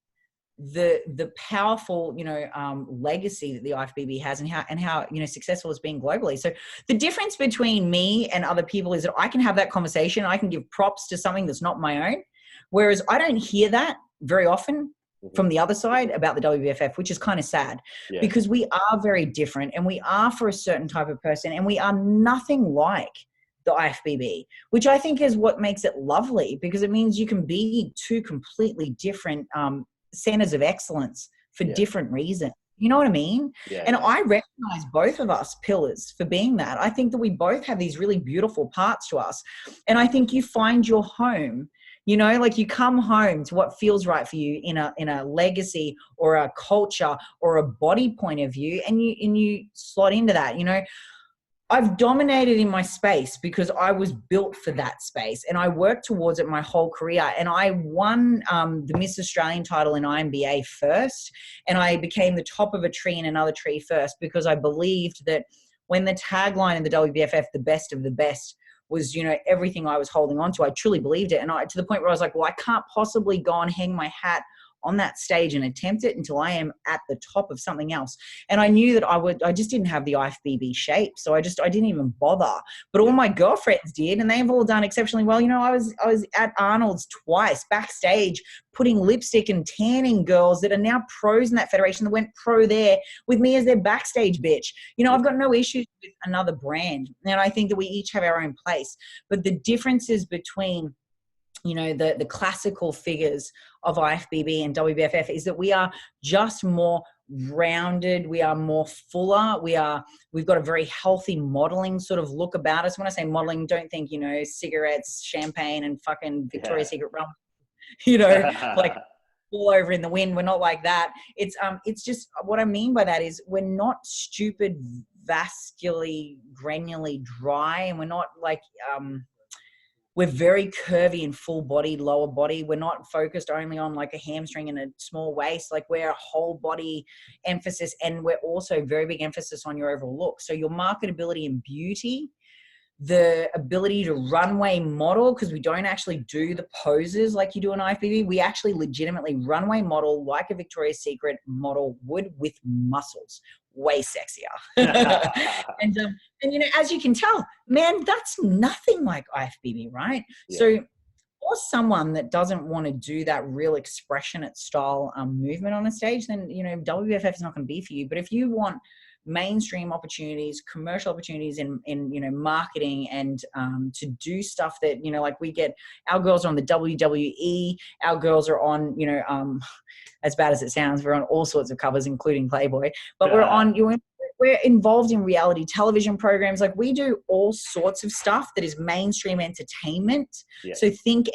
the powerful, you know, legacy that the IFBB has and how, you know, successful it's been globally. So the difference between me and other people is that I can have that conversation. I can give props to something that's not my own. Whereas I don't hear that very often from the other side about the WBFF, which is kind of sad because we are very different and we are for a certain type of person and we are nothing like the IFBB, which I think is what makes it lovely because it means you can be two completely different centers of excellence for different reasons. You know what I mean? And I recognize both of us pillars for being that. I think that we both have these really beautiful parts to us. And I think you find your home, you know, like you come home to what feels right for you in a legacy or a culture or a body point of view. And you slot into that, you know. I've dominated in my space because I was built for that space and I worked towards it my whole career. And I won the Miss Australian title in IMBA first. And I became the top of a tree in another tree first because I believed that when the tagline in the WBFF, the best of the best, was, you know, everything I was holding on to, I truly believed it. And to the point where I was like, well, I can't possibly go and hang my hat on that stage and attempt it until I am at the top of something else. And I knew that I just didn't have the IFBB shape. So I didn't even bother, but all my girlfriends did. And they've all done exceptionally well. You know, I was at Arnold's twice backstage, putting lipstick and tanning girls that are now pros in that federation that went pro there with me as their backstage bitch. You know, I've got no issues with another brand. And I think that we each have our own place, but the differences between, you know, the classical figures of IFBB and WBFF is that we are just more rounded. We are more fuller. We've got a very healthy modeling sort of look about us. When I say modeling, don't think, you know, cigarettes, champagne and fucking Victoria's Secret rum, you know, like all over in the wind. We're not like that. It's just, what I mean by that is we're not stupid, vascularly, granularly dry. And we're not like, we're very curvy and full bodied, lower body. We're not focused only on like a hamstring and a small waist. Like we're a whole body emphasis. And we're also very big emphasis on your overall look. So your marketability and beauty, the ability to runway model, because we don't actually do the poses like you do in IFBB. We actually legitimately runway model like a Victoria's Secret model would with muscles. Way sexier. and you know, as you can tell, man, that's nothing like IFBB, right? So for someone that doesn't want to do that real expressionate style movement on a stage, then, you know, WBFF is not going to be for you. But if you want mainstream opportunities, commercial opportunities in you know, marketing and to do stuff that, you know, like we get, our girls are on the WWE, our girls are on, you know, as bad as it sounds, we're on all sorts of covers, including Playboy, but we're involved in reality television programs. Like we do all sorts of stuff that is mainstream entertainment. So think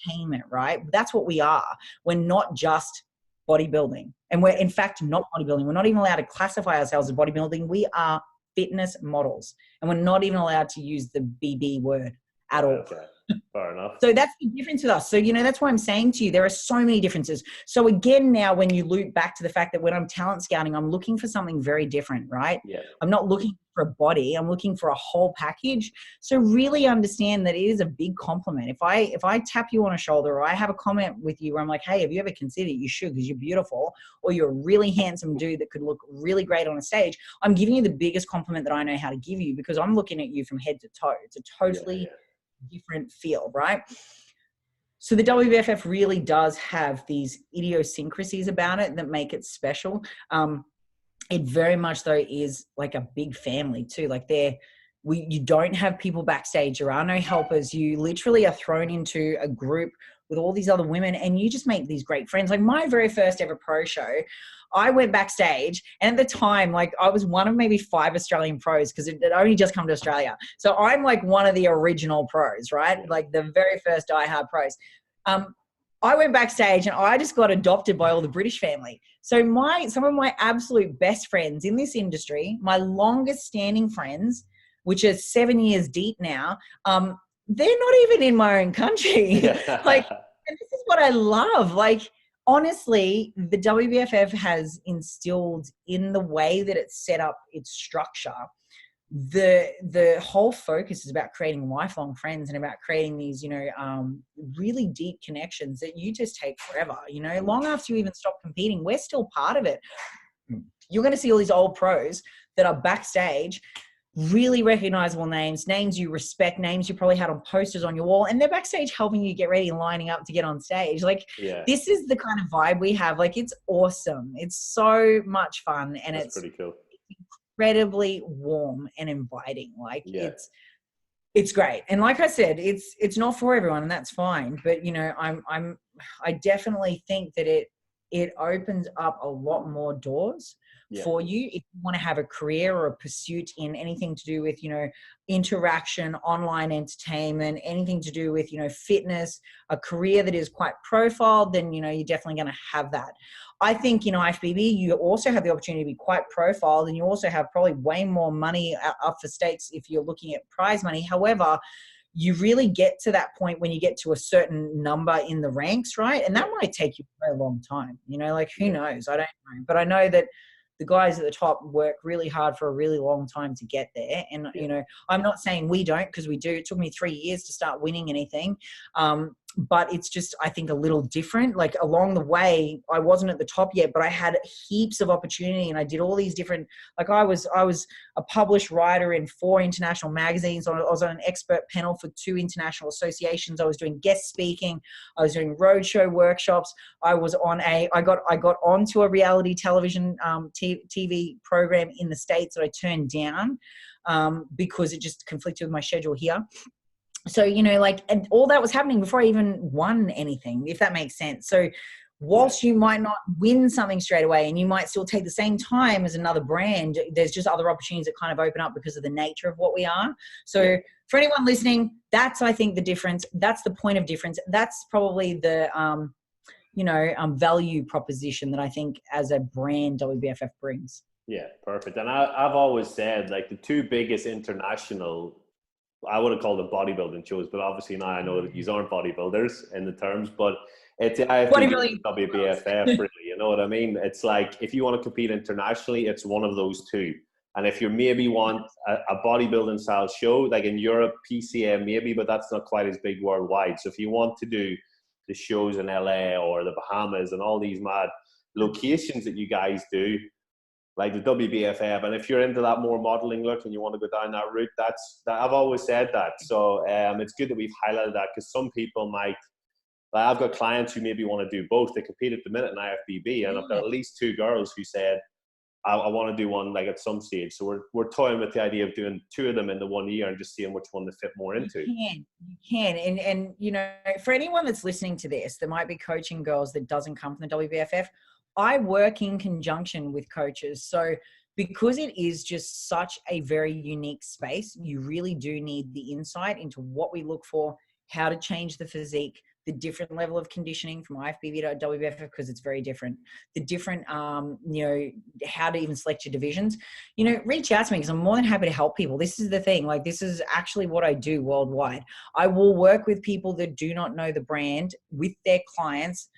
entertainment, right? That's what we are. We're not just bodybuilding. And we're in fact not bodybuilding. We're not even allowed to classify ourselves as bodybuilding. We are fitness models. And we're not even allowed to use the BB word at all. Okay. Fair enough. So that's the difference with us. So, you know, that's why I'm saying to you, there are so many differences. So again, now when you loop back to the fact that when I'm talent scouting, I'm looking for something very different, right? I'm not looking for a body. I'm looking for a whole package. So really understand that it is a big compliment. If I tap you on a shoulder or I have a comment with you where I'm like, hey, have you ever considered, you should because you're beautiful, or you're a really handsome dude that could look really great on a stage, I'm giving you the biggest compliment that I know how to give you because I'm looking at you from head to toe. It's a totally different feel, right? So the WBFF really does have these idiosyncrasies about it that make it special. It very much though is like a big family too. Like you don't have people backstage. There are no helpers. You literally are thrown into a group with all these other women and you just make these great friends. Like my very first ever pro show, I went backstage and at the time, like I was one of maybe 5 Australian pros because it had only just come to Australia. So I'm like one of the original pros, right? Like the very first diehard pros. I went backstage and I just got adopted by all the British family. So some of my absolute best friends in this industry, my longest standing friends, which are 7 years deep now, they're not even in my own country. Like, and this is what I love. Like, honestly, the WBFF has instilled in the way that it's set up its structure. The whole focus is about creating lifelong friends and about creating these, you know, really deep connections that you just take forever. You know, long after you even stop competing, we're still part of it. You're going to see all these old pros that are backstage really recognizable names, names you respect, names you probably had on posters on your wall, and they're backstage helping you get ready and lining up to get on stage. Like, this is the kind of vibe we have. Like, it's awesome. It's so much fun, and That's it's pretty cool. Incredibly warm and inviting. Like, it's great. And like I said, it's not for everyone, and that's fine. But, you know, I definitely think that it opens up a lot more doors for you if you want to have a career or a pursuit in anything to do with, you know, interaction, online entertainment, anything to do with, you know, fitness, a career that is quite profiled, then, you know, you're definitely going to have that. I think, you know, IFBB, you also have the opportunity to be quite profiled, and you also have probably way more money up for stakes if you're looking at prize money. However, you really get to that point when you get to a certain number in the ranks, right? And that might take you a very long time, you know, like, who knows? I don't know. But I know that the guys at the top work really hard for a really long time to get there. And, you know, I'm not saying we don't, because we do. It took me 3 years to start winning anything. But it's just, I think, a little different. Like, along the way, I wasn't at the top yet, but I had heaps of opportunity, and I did all these different, like, I was a published writer in 4 international magazines. I was on an expert panel for 2 international associations. I was doing guest speaking. I was doing roadshow workshops. I got onto a reality television TV program in the States that I turned down because it just conflicted with my schedule here. So, you know, like, and all that was happening before I even won anything, if that makes sense. So whilst you might not win something straight away, and you might still take the same time as another brand, there's just other opportunities that kind of open up because of the nature of what we are. So for anyone listening, that's, I think, the difference. That's the point of difference. That's probably the, value proposition that I think as a brand WBFF brings. Yeah, perfect. And I've always said, like, the 2 biggest international, I would have called them bodybuilding shows, but obviously now I know that you aren't bodybuilders in the terms, but it's IFBB, WBFF, really, you know what I mean? It's like, if you want to compete internationally, it's one of those 2. And if you maybe want a bodybuilding style show, like in Europe, PCM maybe, but that's not quite as big worldwide. So if you want to do the shows in LA or the Bahamas and all these mad locations that you guys do, like the WBFF, and if you're into that more modeling look and you want to go down that route, I've always said that. So it's good that we've highlighted that, because some people might, like, I've got clients who maybe want to do both. They compete at the minute in IFBB, and I've got at least 2 girls who said, I want to do one, like, at some stage. So we're toying with the idea of doing 2 of them in the 1 year and just seeing which one they fit more into. You can. And you know, for anyone that's listening to this, there might be coaching girls that doesn't come from the WBFF. I work in conjunction with coaches. So because it is just such a very unique space, you really do need the insight into what we look for, how to change the physique, the different level of conditioning from IFBB to WBFF, because it's very different. The different, how to even select your divisions. You know, reach out to me, because I'm more than happy to help people. This is the thing. Like, this is actually what I do worldwide. I will work with people that do not know the brand with their clients.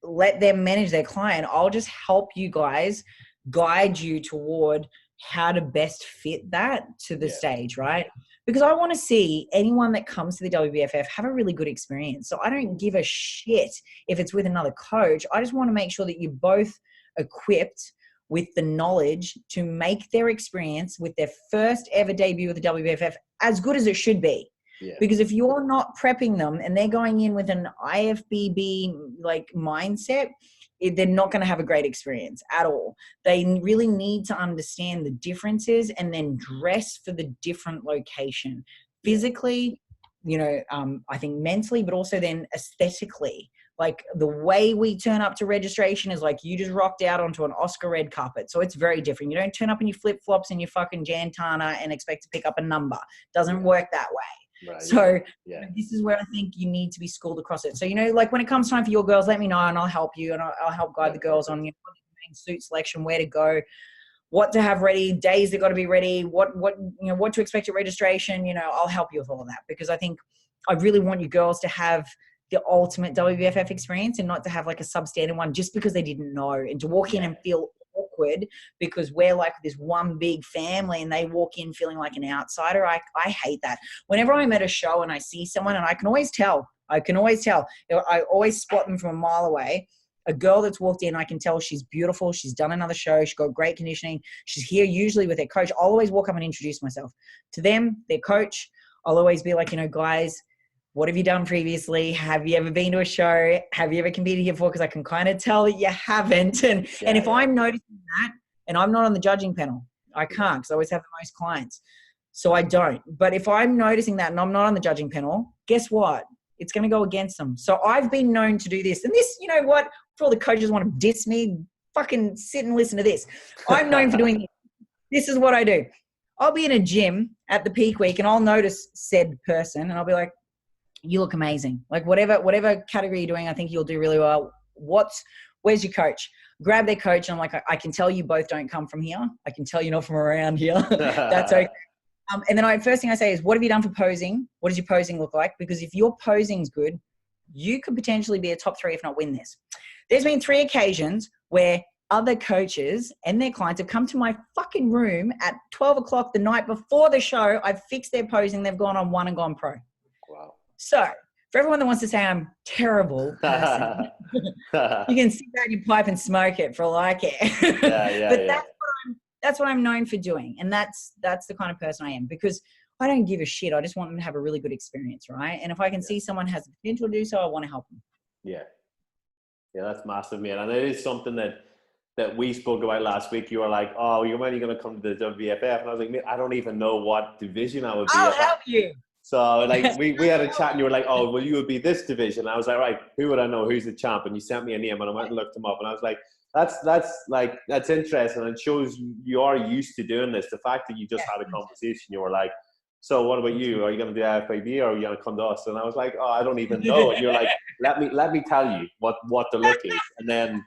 Let them manage their client. I'll just help you guys, guide you toward how to best fit that to the stage, right? Because I want to see anyone that comes to the WBFF have a really good experience. So I don't give a shit if it's with another coach. I just want to make sure that you're both equipped with the knowledge to make their experience with their first ever debut with the WBFF as good as it should be. Yeah. Because if you're not prepping them and they're going in with an IFBB like mindset, they're not going to have a great experience at all. They really need to understand the differences and then dress for the different location. Physically, I think mentally, but also then aesthetically. Like, the way we turn up to registration is like you just rocked out onto an Oscar red carpet. So it's very different. You don't turn up in your flip-flops and your fucking Jantana and expect to pick up a number. Doesn't work that way. Right. So this is where I think you need to be schooled across it. So, like, when it comes time for your girls, let me know and I'll help you, and I'll help guide the girls on suit selection, where to go, what to have ready, days that got to be ready, what to expect at registration. I'll help you with all of that, because I think I really want you girls to have the ultimate WBFF experience and not to have like a substandard one just because they didn't know, and to walk in and feel awkward because we're like this one big family and they walk in feeling like an outsider. I hate that. Whenever I'm at a show and I see someone, and I can always tell, I always spot them from a mile away. a girl that's walked in, I can tell she's beautiful. She's done another show. She's got great conditioning. She's here usually with their coach. I'll always walk up and introduce myself to them, their coach. I'll always be like, guys, what have you done previously? Have you ever been to a show? Have you ever competed here before? Because I can kind of tell that you haven't. And if I'm noticing that, and I'm not on the judging panel, I can't because I always have the most clients. So I don't. But if I'm noticing that and I'm not on the judging panel, guess what? It's going to go against them. So I've been known to do this. And this, you know what? For all the coaches want to diss me, fucking sit and listen to this. I'm known for doing this. This is what I do. I'll be in a gym at the peak week and I'll notice said person and I'll be like, you look amazing. Like whatever category you're doing, I think you'll do really well. Where's your coach? Grab their coach. And I'm like, I can tell you both don't come from here. I can tell you're not from around here. That's okay. And then first thing I say is, what have you done for posing? What does your posing look like? Because if your posing's good, you could potentially be a top 3, if not win this. There's been 3 occasions where other coaches and their clients have come to my fucking room at 12 o'clock the night before the show. I've fixed their posing. They've gone on 1 and gone pro. Wow. So for everyone that wants to say I'm terrible person, you can sit down your pipe and smoke it for like it. But that's what I'm known for doing. And that's the kind of person I am, because I don't give a shit. I just want them to have a really good experience, right? And if I can see someone has the potential to do so, I want to help them. Yeah, that's massive, man. And it is something that we spoke about last week. You were like, oh, you're only going to come to the WBFF. And I was like, man, I don't even know what division I would be. I'll help you. So like we had a chat and you were like, oh, well, you would be this division. And I was like, right, who would I know? Who's the champ? And you sent me a name and I went and looked him up and I was like, that's interesting. And it shows you are used to doing this. The fact that you just had a conversation, you were like, so what about you? Are you going to do FIB or are you going to come to us? And I was like, oh, I don't even know. And you're like, let me tell you what the look is. And then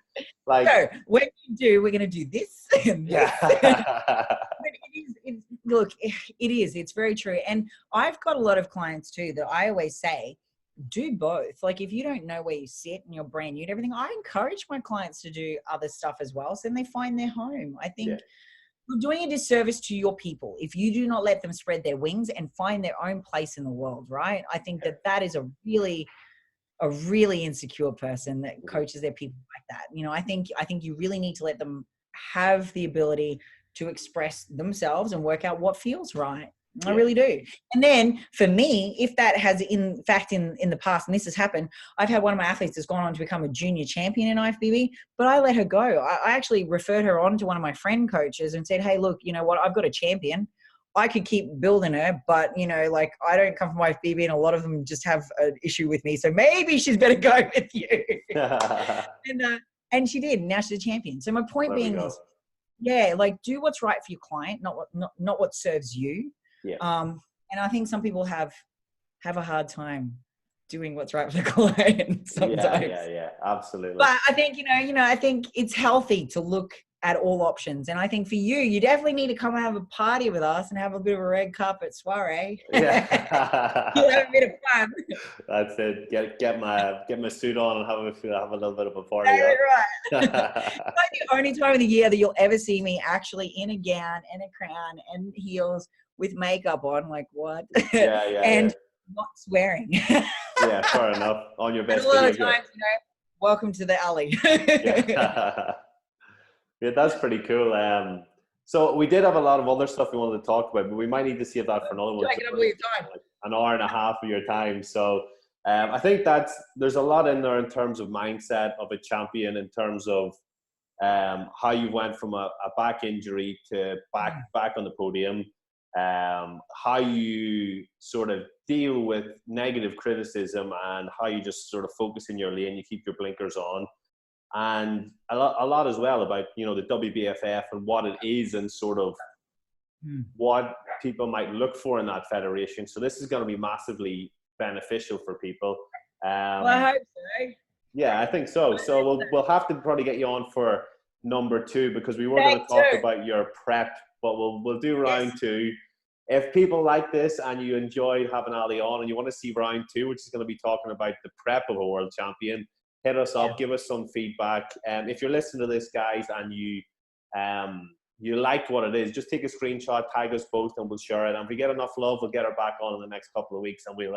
like, so when you do, we're going to do this. And this. Look, it's very true. And I've got a lot of clients too that I always say, do both. Like if you don't know where you sit and you're brand new and everything, I encourage my clients to do other stuff as well. So then they find their home. I think you're doing a disservice to your people if you do not let them spread their wings and find their own place in the world, right? I think that is a really insecure person that coaches their people like that. I think you really need to let them have the ability to express themselves and work out what feels right. I really do. And then for me, if that has in fact in the past, and this has happened, I've had one of my athletes that's gone on to become a junior champion in IFBB, but I let her go. I actually referred her on to one of my friend coaches and said, hey, look, you know what? I've got a champion. I could keep building her, but like I don't come from IFBB and a lot of them just have an issue with me. So maybe she's better go with you. And she did. Now she's a champion. So my point being is, like do what's right for your client, not what serves you. And I think some people have a hard time doing what's right for the client sometimes. Yeah, absolutely. But I think, I think it's healthy to look at all options. And I think for you definitely need to come and have a party with us and have a bit of a red carpet soiree. Yeah. You'll have a bit of fun. That's it. Get my suit on and have a little bit of a party. Right. It's like the only time of the year that you'll ever see me actually in a gown and a crown and heels with makeup on. Like what? And not swearing. Yeah, fair enough. On your best and a lot behavior. of times, welcome to the alley. Yeah, that's pretty cool. So we did have a lot of other stuff we wanted to talk about, but we might need to save that for another one. Taking up all your time. Like an hour and a half of your time. So I think there's a lot in there in terms of mindset of a champion, in terms of how you went from a back injury to back on the podium, how you sort of deal with negative criticism and how you just sort of focus in your lane, you keep your blinkers on. And a lot as well about, the WBFF and what it is and sort of what people might look for in that federation. So this is going to be massively beneficial for people. Well, I hope so. Yeah, I think so. So we'll have to probably get you on for number 2 because we were going to talk about your prep, but we'll do round 2. If people like this and you enjoyed having Ali on and you want to see round 2, which is going to be talking about the prep of a world champion, hit us up, give us some feedback. If you're listening to this, guys, and you liked what it is, just take a screenshot, tag us both, and we'll share it. And if we get enough love, we'll get her back on in the next couple of weeks, and we'll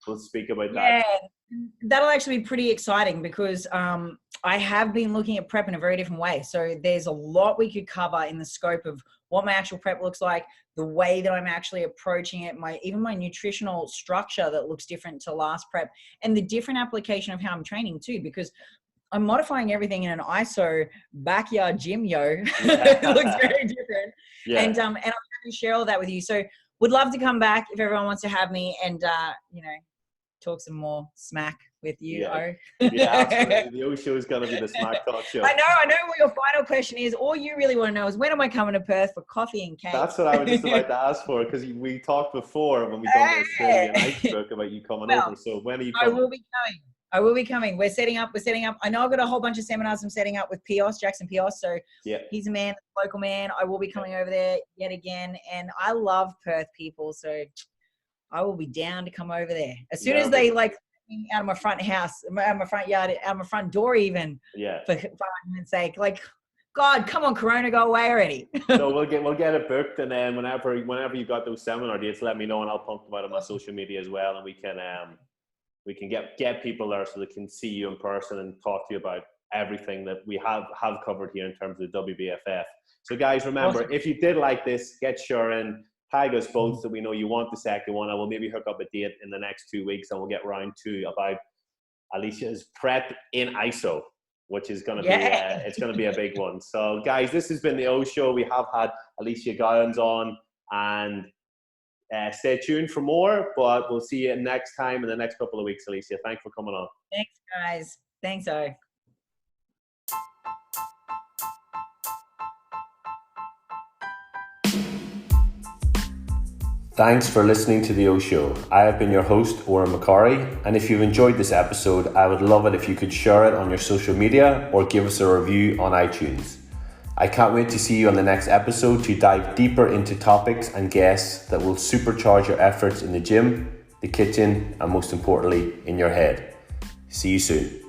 we'll speak about that. Yeah, that'll actually be pretty exciting because I have been looking at prep in a very different way. So there's a lot we could cover in the scope of what my actual prep looks like, the way that I'm actually approaching it, even my nutritional structure that looks different to last prep, and the different application of how I'm training too, because I'm modifying everything in an ISO backyard gym, It looks very different. Yeah. And I'm happy to share all that with you. So would love to come back if everyone wants to have me and, talk some more smack with you. Yeah, absolutely. The O Show is going to be the smack talk show. I know what your final question is. All you really want to know is, when am I coming to Perth for coffee and cake? That's what I was just about to ask for, because we talked before when we done the Australian Icebook about you coming over. So when are you coming? I will be coming. We're setting up. I know I've got a whole bunch of seminars I'm setting up with Pios, Jackson Pios. So he's a man, a local man. I will be coming over there yet again. And I love Perth people. So I will be down to come over there. As soon as they out of my front house, out of my front yard, out of my front door even, for argument's sake. Like, God, come on, Corona, go away already. So we'll get it booked, and then whenever you've got those seminar dates, let me know and I'll pump them out on my social media as well, and we can get people there so they can see you in person and talk to you about everything that we have covered here in terms of the WBFF. So guys, remember, if you did like this, get sure and tag us both so we know you want the second one. I will maybe hook up a date in the next 2 weeks and we'll get round 2 about Alicia's prep in ISO, which is going to be it's going to be a big one. So guys, this has been the O Show. We have had Alicia Gowans on, and stay tuned for more, but we'll see you next time in the next couple of weeks. Alicia, thanks for coming on. Thanks guys. Thanks, O. Thanks for listening to The O Show. I have been your host, Oren McCorry, and if you've enjoyed this episode, I would love it if you could share it on your social media or give us a review on iTunes. I can't wait to see you on the next episode to dive deeper into topics and guests that will supercharge your efforts in the gym, the kitchen, and most importantly, in your head. See you soon.